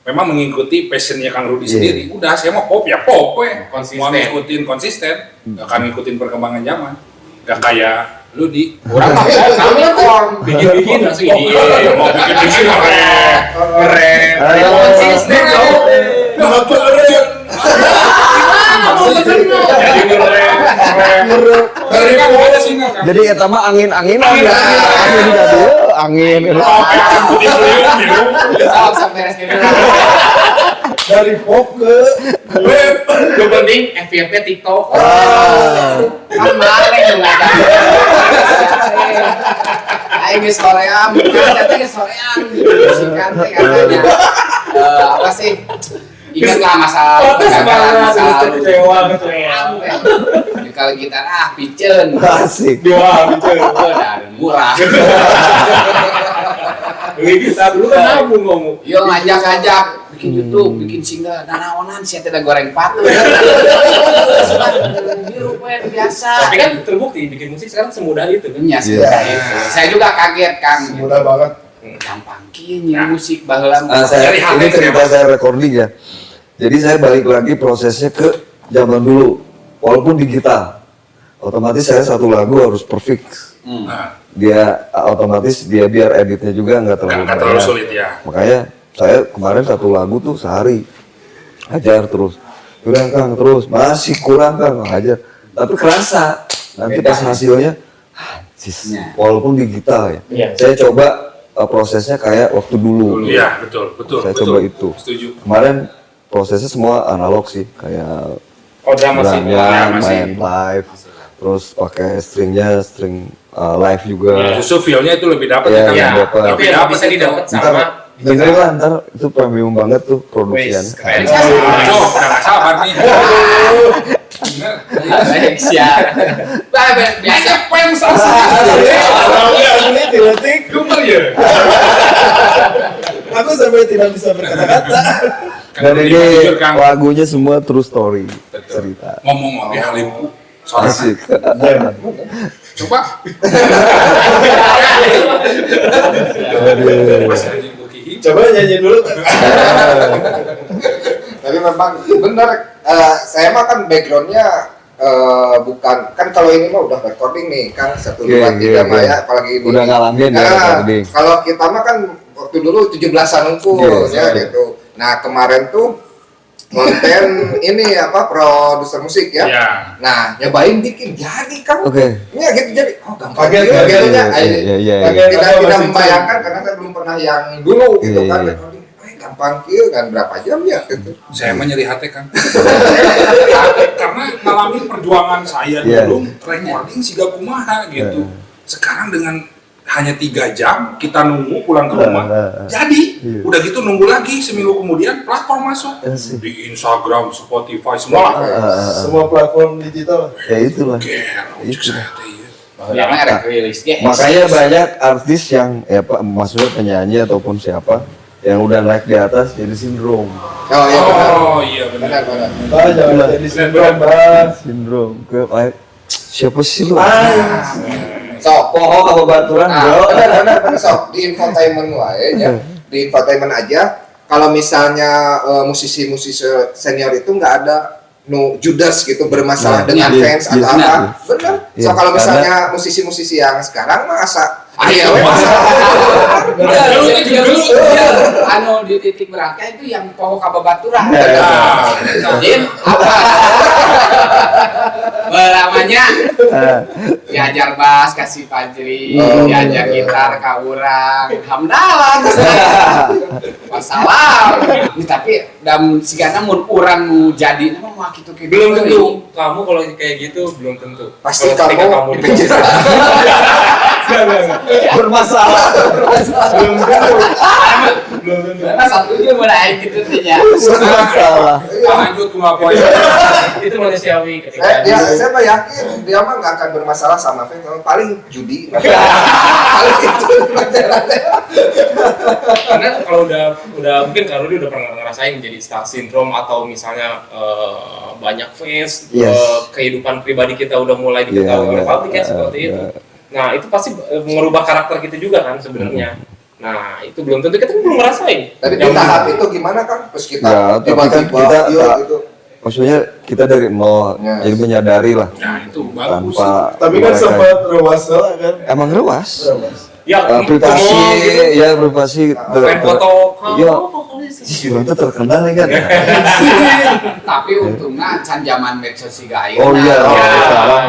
memang mengikuti passionnya Kang Rudi sendiri. Udah, saya mau pop ya pop we. Konsisten. Mau ngikutin konsisten, gak akan ngikutin perkembangan zaman. Gak kayak lu di Kurang kami bikin langsung ini. mau bikin keren. Konsisten dong. Jadi keren. Dari kamu ada singa kan? Jadi eta mah angin-anginan ya. Angin jadi angin. Sampai beres gitu. Dari pop ke Web. Yang penting FYP TikTok. Kan male dong ada. Aing geus soream, ternyata geus soream. Sikan teh katanya. Apa sih? Ingatlah masa lalu. Kecewa. Kalau gitar piceun. Asik. Dua gitu. Dan murah. Beli kita dulu kan nabung ngomong. Yo ngajak-ngajak bikin YouTube, bikin single, nanaonan sih tidak goreng patu. Biru biasa. Tapi kan terbukti bikin musik sekarang semudah itu kan. Ya, semudah itu. Saya juga kaget Kang. mudah banget. Gampang kini musik baheula. Saya Dari hati ini cerita ya, Mas. saya recording ya. Jadi saya balik lagi prosesnya ke zaman dulu, walaupun digital. Otomatis saya satu lagu harus perfect. Nah, Dia otomatis dia biar editnya juga nggak terlalu nggak terlalu banyak. sulit ya. Makanya saya kemarin satu lagu tuh sehari hajar terus, kurang Kang terus, masih kurang Kang hajar. Tapi kerasa nanti pas hasilnya, anjis, walaupun digital ya. Iya. Saya coba prosesnya kayak waktu dulu. Iya, betul. Saya betul. coba itu. Setuju. Kemarin prosesnya semua analog sih, kayak Oh drama sih. drumnya masih. main live, terus pakai stringnya string live juga. Justru feel-nya itu lebih dapat Iya, ya, Kang. iya. Ya. dapat. Itu yang bisa didapat sama Ntar dengerin lah ntar itu premium banget tuh produksian. Wes, keren. Aduh, udah gak sabar nih. Bener. Baik siap. Biasa Pens Asli tiletik. Gemer ya. Aku sampai tidak bisa berkata-kata. Dan Kang, ini jujur, Kang. lagunya semua true story cerita. Ngomong-ngomong ya Halimku. Soalnya Asik. coba. Aduh. Mas Haji Bukihi. Coba nyanyi dulu. Tapi memang benar, saya mah kan backgroundnya bukan kan kalau ini mah udah recording nih kan 1, 2, 3 mah ya apalagi ini. Udah ngalamin ya recording. Kalau kita mah kan waktu dulu 17-an unggul Yes, ya gitu. Nah kemarin tuh konten ini apa produser musik ya. Iya. Nah nyobain bikin jadi kan. Oke. Ya gitu jadi. Oh gampang Kaget, juga kaget, gitu ya. Iya. Kaget. Tidak Apa tidak masih membayangkan karena kan belum pernah yang dulu gitu Iya, kan iya. recording. Gampang kieu kan berapa jam ya gitu. Saya mah nyeri hati Kang. Karena ngalamin perjuangan saya Iya. dulu recording siga kumaha gitu. Sekarang dengan hanya 3 jam kita nunggu pulang ke rumah. Jadi Iya. udah gitu nunggu lagi seminggu kemudian platform masuk Asik. di Instagram, Spotify semua. Semua platform digital. Ya itulah. Ucek saya teh ieu. Ya mah ada rilis ge. Makanya banyak artis yang ya Pak, maksudnya penyanyi ataupun siapa yang udah naik di atas jadi sindrom. Oh iya benar. Oh iya benar. Benar. Bah, jangan jadi sindrom, bah. Sindrom ke kayak siapa sih lu? Sok Pohon apa baturan, bro? benar sok di infotainment wae ya. Di infotainment aja kalau misalnya musisi-musisi senior itu nggak ada judes gitu bermasalah Iya, dengan iya, fans atau iya, apa. iya. Benar. Iya, So kalau karena- misalnya musisi-musisi yang sekarang masa Ayo, we masalah. Anu di titik berangkat itu yang poho kababaturan. Nah, Din apa? Belamanya diajar bass kasih Fajri, diajar gitar ka urang. Hamdalah. Masalah. Tapi dalam sigana mun urang nu jadi mah mah kitu-kitu. Belum tentu. Kamu kalau kayak gitu belum tentu. Pasti Kalau ketika kamu di dipenjara. Bermasalah. Belum tentu. Karena satu juga mulai gitu ya. Salah. Lanjut ke apa ya? Itu manusiawi ketika Saya mah yakin dia mah nggak akan bermasalah sama fans, paling judi. Paling itu. karena kalau udah mungkin kalau dia udah pernah ngerasain jadi star syndrome atau misalnya banyak fans, Yes. kehidupan pribadi kita udah mulai diketahui oleh publik ya seperti itu. Nah itu pasti mengubah karakter kita juga kan sebenarnya. Nah itu belum tentu kita belum ngerasain. Tapi di tahap itu gimana kan? Terus kita Ya, tapi kan tiba-tiba kita iya tak- gitu. Maksudnya kita dari nol, Ya. jadi menyadari lah Nah itu bagus. tanpa. Tapi kan mereka- sempat rewas lah kan. Emang rewas. Ya Privasi, ngomong gitu, ya privasi. main foto. Iya. Itu terkenal ya kan. Tapi untungnya can zaman medsos sih guys. Oh iya,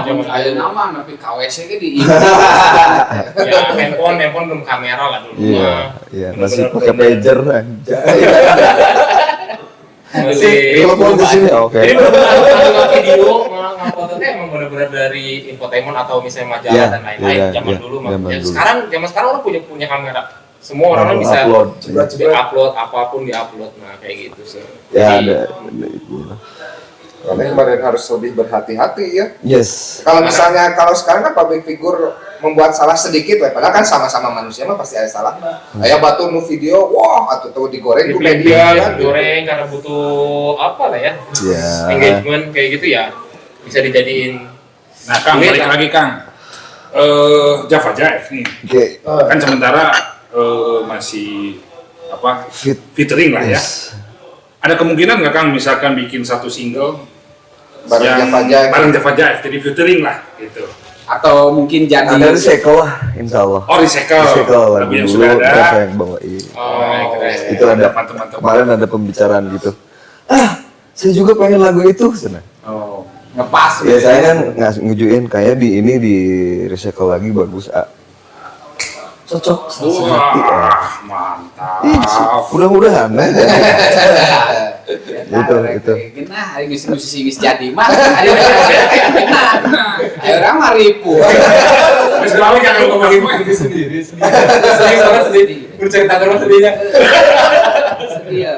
zaman Ayo nama tapi KWC ke di ya handphone belum kamera lah dulu. Iya, mah. iya masih Bener-bener pakai pager aja. Masih Telepon ke sini, oke. Jadi benar-benar video, foto teh emang benar-benar dari infotainment atau misalnya majalah Iya, dan lain-lain iya, zaman iya, dulu mah. zaman Ya, dulu. zaman sekarang orang punya kamera. Semua orang bisa Upload. di-upload apapun di-upload. Nah, kayak gitu sih. Ya Jadi, ada. Karena kemarin harus lebih berhati-hati ya. Yes. Kalau sekarang kan public figure membuat salah sedikit, padahal kan sama-sama manusia mah pasti ada salah. Kayak batu nu video, wah atau tuh digoreng di di media media kan. goreng karena butuh apa lah ya? Ya. Engagement kayak gitu ya. Bisa dijadiin. Nah Kang, Duit, balik Kang. lagi Kang. Java Jive nih. Oke. Kan sementara masih apa featuring lah ya. Yes. Ada kemungkinan nggak Kang misalkan bikin satu single Bareng yang Java Jive. bareng Java Jive, jadi featuring lah gitu. atau mungkin jadi Ada recycle lah, insya Allah. Oh recycle, Recycle lagu lagu yang dulu, sudah terus ada. saya yang bawain. Oh, keren. Itu ada. Teman-teman. Kemarin ada pembicaraan gitu. Saya juga pengen lagu itu, sana. oh, ngepas Ya saya kan ngujuin kayak di ini di recycle lagi bagus. Cocok. Wah, mantap. Mudah-mudahan. Itu. Nah, hari musisi jadi mah. Nah, orang mah ribu. Terus balik yang ngomongin Sendiri sendiri. Bercerita ke rumah sendirinya. Iya.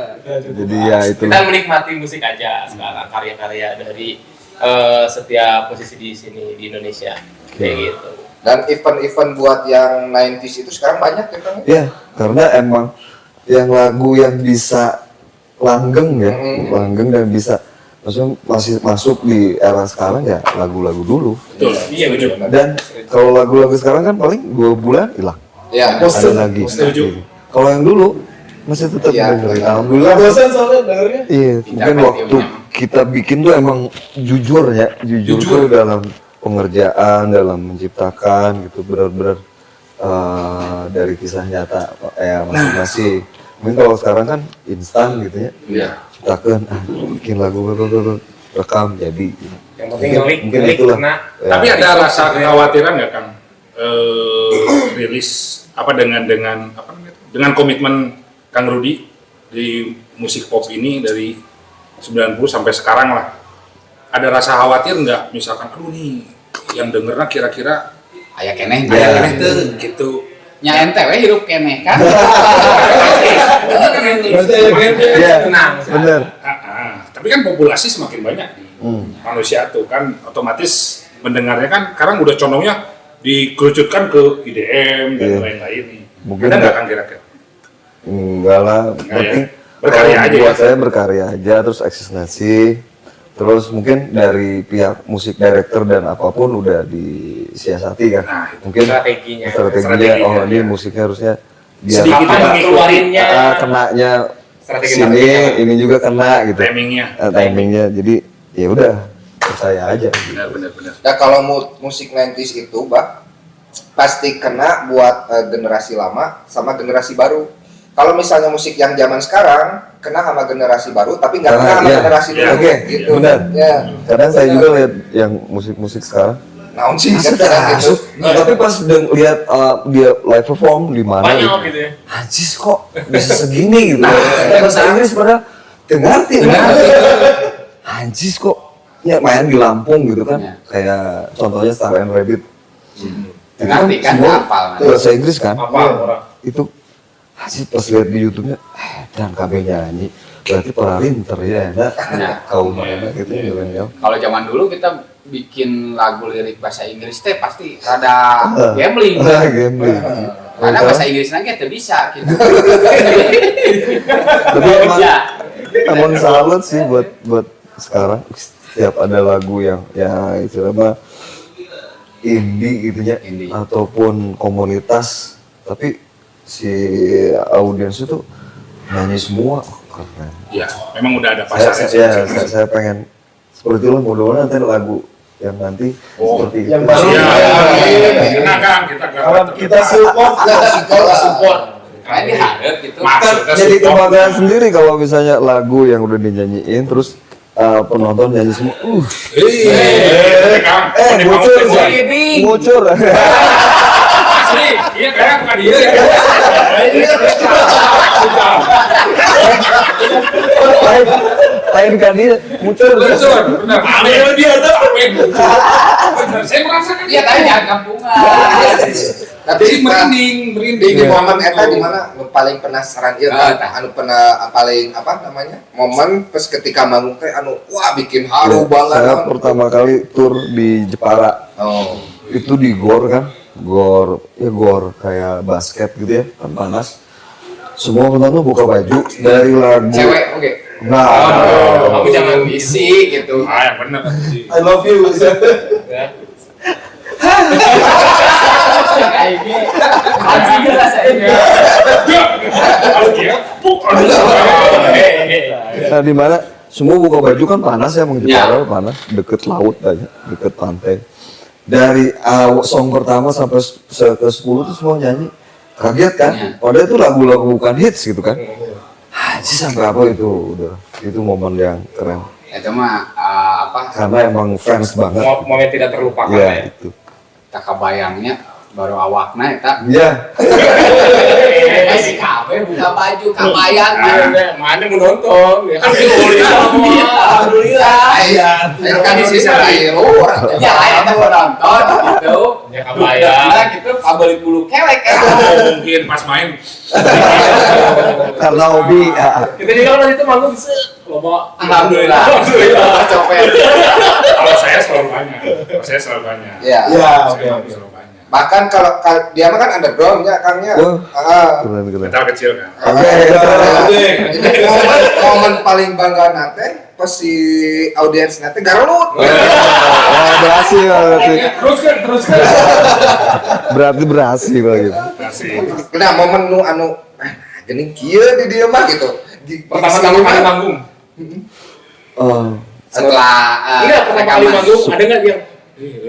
Jadi ya itu. Kita menikmati musik aja sekarang, karya-karya dari setiap posisi di sini di Indonesia kayak gitu. Dan event-event buat yang 90s itu sekarang banyak ya Kang? Ya, karena emang yang lagu yang bisa langgeng ya, langgeng dan bisa maksudnya masih masuk di era sekarang ya lagu-lagu dulu. Betul, iya betul. Dan kalau lagu-lagu sekarang kan paling 2 bulan hilang. Ya. Ada lagi. Setuju. Kalau yang dulu masih tetap Iya. dengerin. Nggak Alhamdulillah. bosan soalnya dengernya. Iya, mungkin waktu kita bikin tuh emang jujur ya, jujur tuh dalam pengerjaan, dalam menciptakan gitu, benar-benar dari kisah nyata ya masing-masing. Mungkin kalau sekarang kan instan gitu ya, Iya. ciptakan, bikin lagu, rekam jadi. Yang penting ngelik itulah. kena. Ya. Tapi ada rasa kekhawatiran nggak Kang? Rilis apa dengan apa namanya? Dengan komitmen Kang Rudi di musik pop ini dari 90 sampai sekarang lah. Ada rasa khawatir nggak? Misalkan, aduh nih yang dengernya kira-kira Aya keneh. kayak gini tuh gitu. Nya ente we hirup keneh kan. Berarti ya kan? Iya, Tenang. bener. Tapi kan populasi semakin banyak di manusia tuh kan otomatis mendengarnya kan sekarang udah condongnya dikerucutkan ke IDM dan Iya. lain-lain nih. Mungkin Ada nggak nggak- Kang kira-kira? Enggak lah, Enggak penting ya? Berkarya kalau aja buat ya? saya berkarya aja, terus eksistensi, terus mungkin dari pihak musik director dan apapun udah disiasati kan, Nah, itu mungkin strateginya. strateginya, oh ini ya. musiknya harusnya biar Sedikit Kapan mengikuti keluarinnya? kenanya Strategi sini, marketingnya. ini juga kena gitu, Timingnya. timingnya, jadi ya udah percaya aja. Gitu. Benar. Nah kalau musik 90s itu, Mbak, pasti kena buat generasi lama sama generasi baru. Kalau misalnya musik yang zaman sekarang kena sama generasi baru, tapi nggak kena sama Iya. generasi Iya. dulu, Oke, gitu. benar. Ya. Kadang saya juga lihat yang musik-musik sekarang. Naon sih Masuk kan gitu. masuk. Tapi pas lihat dia live perform di mana Banyak gitu. gitu ya. Anjis kok bisa segini gitu. Bahasa Inggris padahal ngerti. Anjis kok ya main di Lampung gitu kan. Ya. Kayak contohnya Star and Rabbit. Ngerti kan Semua hafal. bahasa Inggris kan. Apa orang? Itu sih pas lihat di YouTube-nya dan KB nyanyi berarti paralinter ya enak kaum mana gitu milenial. Kalau zaman dulu kita bikin lagu lirik bahasa Inggris teh pasti rada gambling. Gambling. Karena bahasa Inggris lagi itu bisa kita. Tapi emang salut sih buat sekarang setiap ada lagu yang ya istilahnya indie gitu ya Indie. ataupun komunitas tapi si audiens itu nyanyi semua keren. Ya, memang udah ada pasarnya. Saya pengen seperti itu mudah-mudahan nanti lagu yang nanti seperti yang itu. baru. Kita kan Kita support. Support. Kayak diharap gitu. maksudnya Jadi support. kebanggaan sendiri kalau misalnya lagu yang udah dinyanyiin terus penonton nyanyi semua Kang. ngucur Mau sih. Ngucur. Asli, iya kayak bukan dia. Lain kan dia ngucur. Betul, benar. Ada dia ada amin. Benar, saya merasakan Iya tadi jangan kampungan. Tapi Jadi merinding. di momen eta di mana nu paling penasaran ieu anu pernah paling apa namanya? Momen pas ketika manggung teh anu wah bikin haru banget. Saya pertama kali tur di Jepara. Oh. Itu di gor kan, gor kayak basket gitu ya, kan panas. Semua penonton buka baju dari lagu. Cewek oke. Nah, Kamu jangan isi gitu. Ah, yang benar. I love you. Kayak gini. Anjing rasanya. Kalau dia, nah di mana semua buka baju kan panas ya, emang Jepara panas, deket laut aja, deket pantai. Dari song pertama sampai ke 10 tuh semua nyanyi, kaget kan? Padahal itu lagu-lagu bukan hits gitu kan? Sih sampai apa itu momen yang keren. Itu mah apa? Karena emang fans banget. Momen tidak terlupakan Ya ya. itu. Tak kebayangnya baru awakna eta. Ya, Si kabeh buka baju kabayang. Mana mau nonton? Ya kan Alhamdulillah. Iya, kan di sisa biru. Ya eta mau nonton gitu. Ya kebayang. Nah gitu pabeli bulu kelek kan. mungkin pas main. karena hobi. Kita juga waktu itu manggung loba. Alhamdulillah. Copet. Kalau saya selalu banyak. Iya. Ya, Saya oke. selalu banyak. Bahkan kalau dia mah kan underground ya Kangnya. Wah. Ah. Keren. Metal kecil kan. Jadi momen paling bangga nate pas si audiens nate garulut. Berhasil berarti. Teruskan. Berarti berhasil gitu. Kasih. Nah, momen nu anu geuning kieu di dia mah gitu. Pertama-tama kali manggung. Setelah Iya, pertama kali manggung ada nggak yang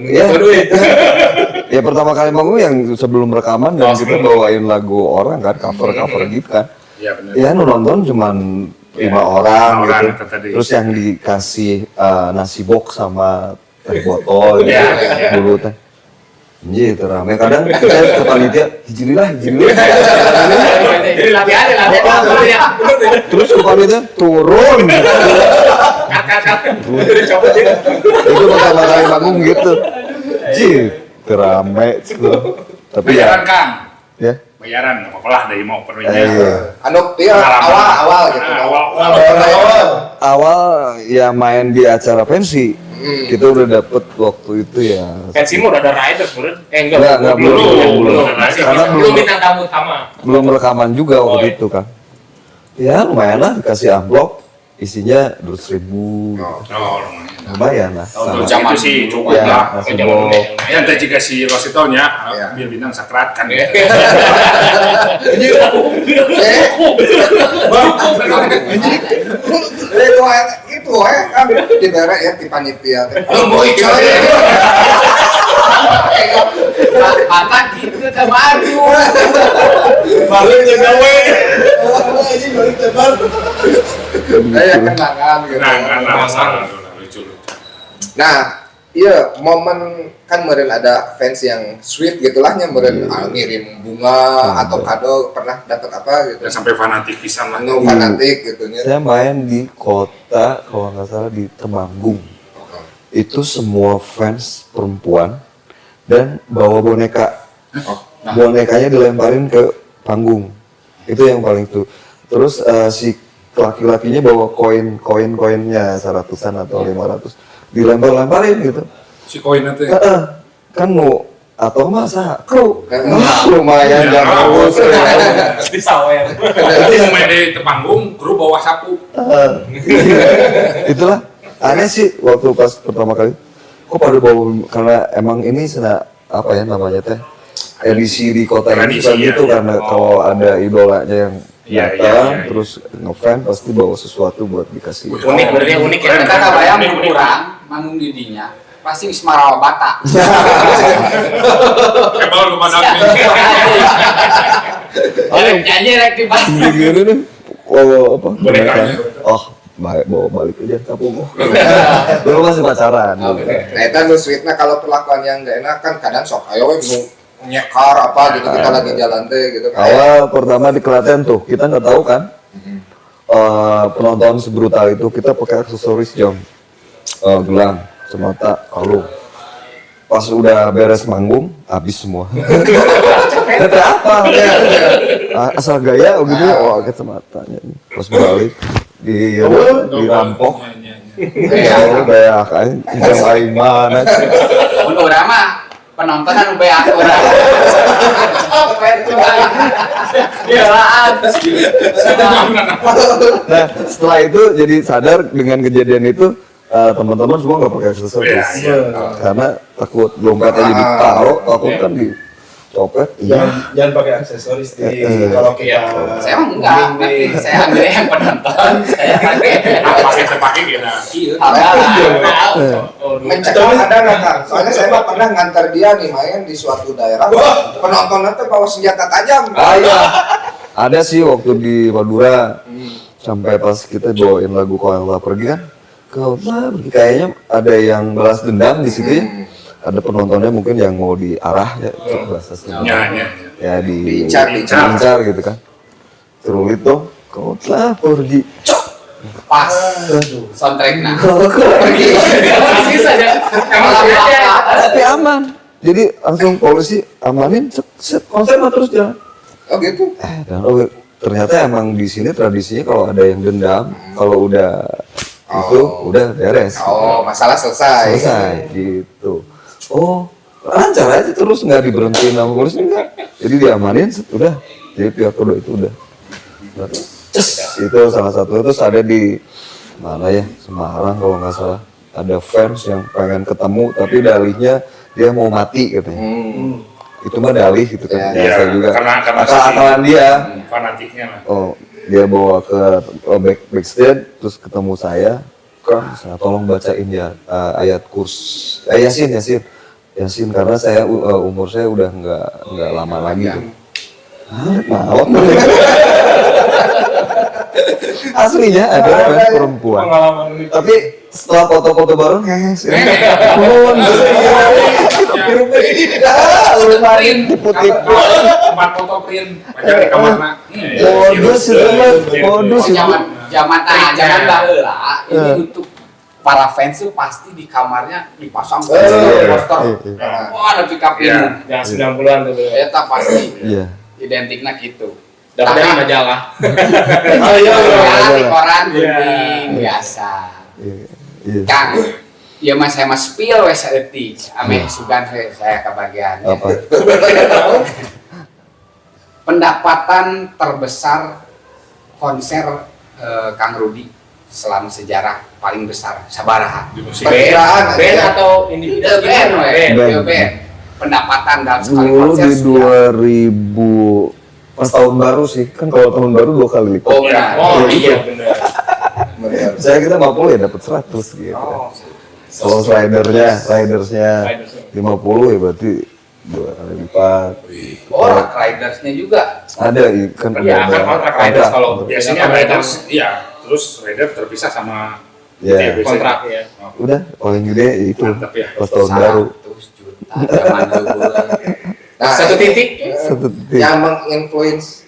Ya. Ya pertama kali manggung yang sebelum rekaman dan kita bawain lagu orang kan, cover gitu kan. Iya benar. Ya nu nonton cuman 5 orang orang gitu. itu tadi. Terus yang dikasih nasi box sama teh botol gitu. Iya. Dulu teh. Iya, rame. Kadang saya ke panitia, hijrilah. Jadi latihan ya. Terus ke panitia turun. Kat. Jadi coba aja. Itu pertama kali manggung gitu. Rame. Tapi Bayaran ya, Kang. ya. Bayaran nggak apa-apa lah dari mau penuhnya. Iya. Anu dia awal gitu. Awal ya main di acara pensi. Kita udah dapet waktu itu ya. Pensimu udah ada rider, bro. Enggak, belum. Karena Belum bintang tamu utama. Belum rekaman juga waktu itu kan. Ya lumayan lah dikasih amplop isinya 200.000. Oh, lumayan. Lumayan lah. Untuk Sama- zaman itu sih cukup Ya, lah. nasi Zaman box. Ya nanti jika si Rositonya Iya. biar bintang sakrat kan. Itu kan dibere ya di panitia. Mau mata gitu ke maju. Balik jaga we. Ini balik tebar. Kayak kenangan gitu. Nah, masalah lucu. Nah, iya momen kan meureun ada fans yang sweet gitulah nya meureun ngirim bunga atau kado pernah dapat apa gitu. Ya sampai fanatik pisan lah. Anu fanatik gitu nya. Saya main di kota kalau nggak salah di Temanggung. Itu semua fans perempuan dan bawa boneka. Bonekanya dilemparin ke panggung. Itu yang paling tuh. Terus si laki-lakinya bawa koinnya 100-an atau 500 dilempar-lemparin gitu. Si koin itu. Kan mau atau masa kru lumayan jangan terus Di sawer. Nanti mau main di panggung, kru bawa sapu. itulah aneh sih waktu pas pertama kali kok pada bawa karena emang ini apa ya namanya teh edisi di kota ini Tradisi, kan gitu ya. karena kalau ada idolanya yang Iya, datang iya. terus ngefans pasti bawa sesuatu buat dikasih. Unik, berarti unik ya. Kita tak bayang kurang manggung didinya pasti Ismarawa Bata. Kebal kepada Nyanyi rek di Bata. Gini nih, oh apa? Bonekanya. Oh, bawa balik aja kapung. Dulu masih pacaran. Nah itu nu sweetnya kalau perlakuan yang gak enak kan kadang sok ayo we bingung nyekar apa gitu kita lagi jalan teh gitu kan. Awal pertama di Klaten tuh, kita nggak tahu kan. Penonton sebrutal itu kita pakai aksesoris jam, gelang, semata, kalung. Pas udah beres manggung, habis semua. Kata apa? Asal gaya gitu, oh kacamatanya. Pas balik dirampok. Ya udah kan, jam aing mana? Mun urang mah penonton anu beak urang. Capek cuma. Belaan. Nah setelah itu jadi sadar dengan kejadian itu teman-teman semua nggak pakai aksesoris karena takut dompetnya jadi taruh, takut kan dicopet. Jangan pakai aksesoris di kalau kita Saya mah enggak, nanti saya ambil yang penonton, saya ambil. pakai gitu. Iya. Mencegah ada nggak Kang? Soalnya saya mah pernah ngantar dia nih main di suatu daerah. Penontonnya tuh bawa senjata tajam. Iya. Ada sih waktu di Madura sampai pas kita bawain lagu Kau Yang Telah Pergi kan, Kau Telah Pergi kayaknya ada yang balas dendam di situ ya. Ada penontonnya mungkin yang mau diarah ya, bahasa Sunda. Ya diincar gitu kan. Terulit dong, Kau Telah Pergi. Pas soundtracknya. Pergi. Masih saja. Tapi aman. Jadi langsung polisi amanin, set konser mah terus jalan. Oh gitu. Dan ternyata emang di sini tradisinya kalau ada yang dendam, kalau udah itu udah beres. Oh, masalah selesai. Selesai gitu. Oh, lancar aja terus nggak diberhentiin sama polisi enggak. Jadi diamanin, udah. Jadi pihak kedua itu udah. Ces, itu salah satu terus ada di mana ya, Semarang kalau nggak salah. Ada fans yang pengen ketemu tapi dalihnya dia mau mati katanya. Itu mah dalih gitu kan. Iya, Biasa juga. karena akal-akalan dia. Fanatiknya lah. Oh, dia bawa ke backstage terus ketemu saya. Kang, saya tolong bacain ya ayat Yasin karena saya umur saya udah nggak lama lagi tuh. Maaf. Aslinya ada fans perempuan. Tapi setelah foto-foto bareng, lumayan tipu-tipu. Tempat foto print, pacar di kamarna. Modus itu mah, modus itu. Zaman baheula ini untuk para fans tuh pasti di kamarnya dipasang poster. Wah, ada pick up ini. Yang 90-an tuh. Eta pasti Iya. identiknya gitu. Dapat dari majalah. Ya, di koran gunting biasa. Iya. Kang, ya mas saya mas spill wes saeutik. Ame sugan saya kebagian. Apa? Pendapatan terbesar konser Kang Rudi selama sejarah paling besar sabaraha. Perkiraan Band aja. atau individu? Band. Pendapatan dalam sekali Dulu konser di sudah. 2000 pas tahun baru sih, kan kalau tahun baru 2 kali lipat. Oh, benar. Oh iya benar. Saya kita 50 ya dapat 100 gitu. Oh, Kalau ridersnya 50 ya berarti 2 kali lipat. Rock Ridersnya juga. Ada kan Ya kan kontrak riders kalau Biasanya riders, iya. Terus rider terpisah sama Ya. biasanya. kontrak ya. Udah paling gede itu Mantap ya. pas tahun baru 100 juta zaman dulu. Nah, Satu titik. satu titik. yang menginfluence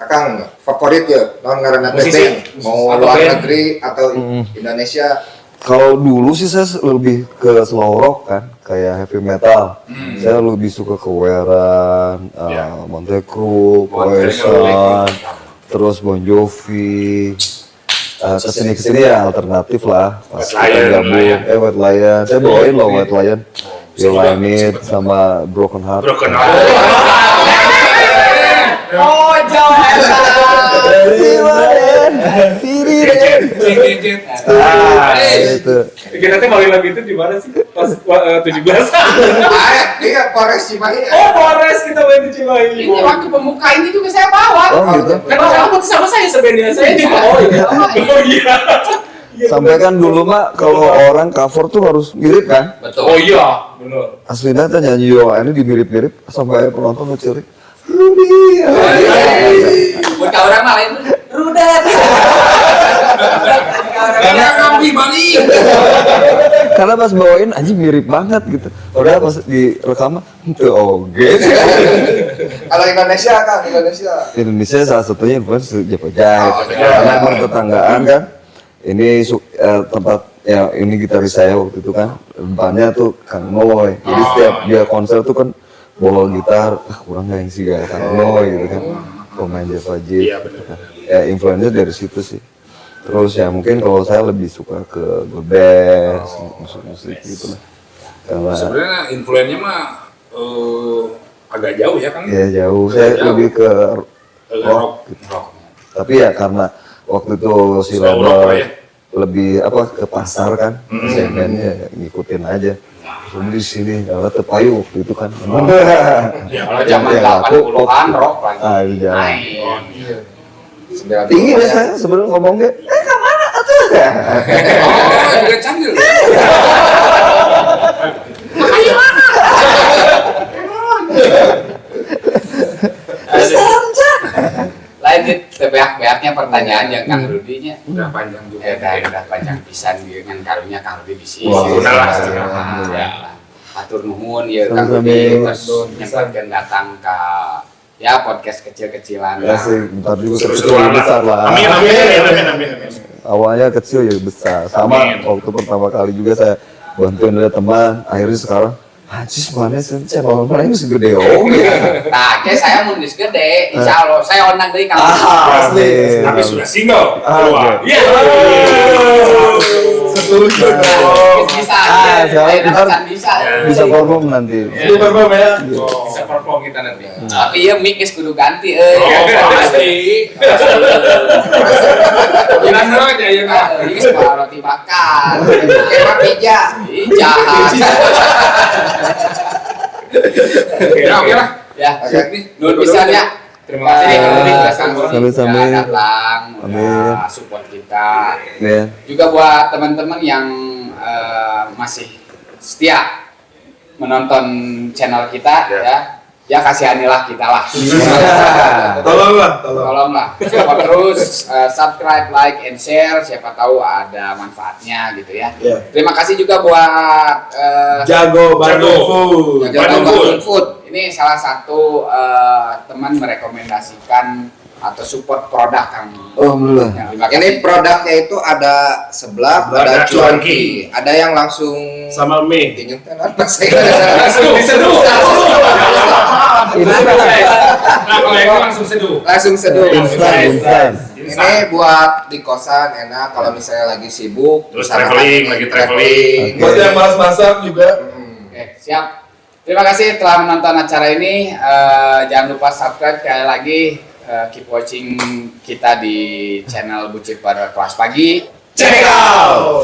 Akang favorit ya non ngaranna teh Musisi. band. Mau Atau luar band. negeri atau Indonesia Kalau dulu sih saya lebih ke slow rock kan, kayak heavy metal. Saya lebih suka ke Weran, Motley Crue, Poison, terus Bon Jovi. Kesini ya alternatif lah. Pas White kita Lion, gabung, White Lion. Saya bawain loh White Lion. You Line It sama Broken Heart. Broken Heart. Oh, jauh. Itu. Kita nanti malam lagu itu di mana sih? Pas 17. Iya, Polres Cimahi. Oh, Polres kita main di Cimahi. Ini waktu pembuka ini juga saya bawa. Oh gitu. Karena kamu sama saya sebenarnya saya di oh iya. Oh iya. Sampai kan dulu mah kalau orang cover tuh harus mirip kan? Oh iya, benar. Aslinya tuh nyanyi Yola ini dimirip-mirip sampai penonton ngeciri. Rudy. Buat orang mah lain Rudet. Karena kami balik. Karena pas bawain anjing mirip banget gitu. Padahal pas di rekaman itu oke. Kalau Indonesia kan, Indonesia salah satunya influencer Jepang karena emang tetanggaan kan. Ini tempat ya ini gitaris saya waktu itu kan. Depannya tuh Kang Noy. Jadi setiap dia konser tuh kan bawa gitar, kurang nggak yang sih kayak Kang Noy gitu kan. Pemain Java Jazz. Iya benar. Ya influencer dari situ sih. Terus ya mungkin kalau saya lebih suka ke band, musik-musik gitu lah. Karena Sebenarnya influennya mah agak jauh ya kan? ya jauh, saya Jauh. lebih ke Rock. tapi ya karena waktu itu si Slow rock label lah ya. lebih apa ke pasar kan, segmennya ya, ngikutin aja. Terus di sini kalau tepayu waktu itu kan. Ya, Kalau zaman Ya, aku 80-an rock lagi. Ah, di jalan. Naik. Tinggi deh saya sebelum ngomongnya. Oh, juga canggih. Lanjut ke beak-beaknya pertanyaan yang Kang Rudinya. Udah panjang juga. Udah panjang pisan dengan karunya Kang Rudi bisi. Wah, udah lah. Ya. Atur nuhun ya Kang Sama-sama. Rudi terus nyempatkan datang ke ya podcast kecil-kecilan Ya lah. sih, bentar juga Seru-seruan kecil besar lah. Amin, amin, amin, amin, amin. Awalnya kecil ya besar. Sama Amin. waktu pertama kali juga saya bantuin ada teman. Akhirnya sekarang, anjir mana sih channel mana ini segede Nah, kayak saya mau geus gede, insya Allah saya onang deui Kang. Asli. Tapi sudah single. Ah, Keluar. oke. Iya. Setuju. Bisa. Sekarang Saya ntar dapat bisa. bisa perform nanti. Itu perform ya. Bisa perform kita nanti. Tapi ya mic geus kudu ganti Oh, pasti. Bilang aja ya nak. Ini geus bawa roti bakar. Kayak pija. Ih, jahat. Ya, oke lah. Ya, Oke. nuhun pisan ya. Terima kasih Kang Rudi sudah sanggup. Sama-sama. Udah datang, Amin. udah support kita. Ya. Juga buat teman-teman yang masih setia menonton channel kita ya kasihanilah kita lah. Tolonglah. Tolonglah support terus, subscribe, like, and share. Siapa tahu ada manfaatnya gitu ya. Iya. Terima kasih juga buat Jago Bandung Food. Jago Bandung Bandung Food. Ini salah satu teman merekomendasikan atau support produk Kang. Alhamdulillah. Ya, terima kasih. Ini produknya itu ada seblak, ada Ada cuanki, ada yang langsung Sama mie. Tinyum tenan saya. Langsung diseduh. Ini Nah, kalau yang itu langsung seduh. Langsung seduh. instan. Ini buat di kosan enak kalau misalnya lagi sibuk. Terus bersama traveling, kami, lagi traveling. Buat yang malas masak juga. Oke, siap. Terima kasih telah menonton acara ini. Jangan lupa subscribe sekali lagi. Keep watching kita di channel Bucit pada kelas pagi. Check it out.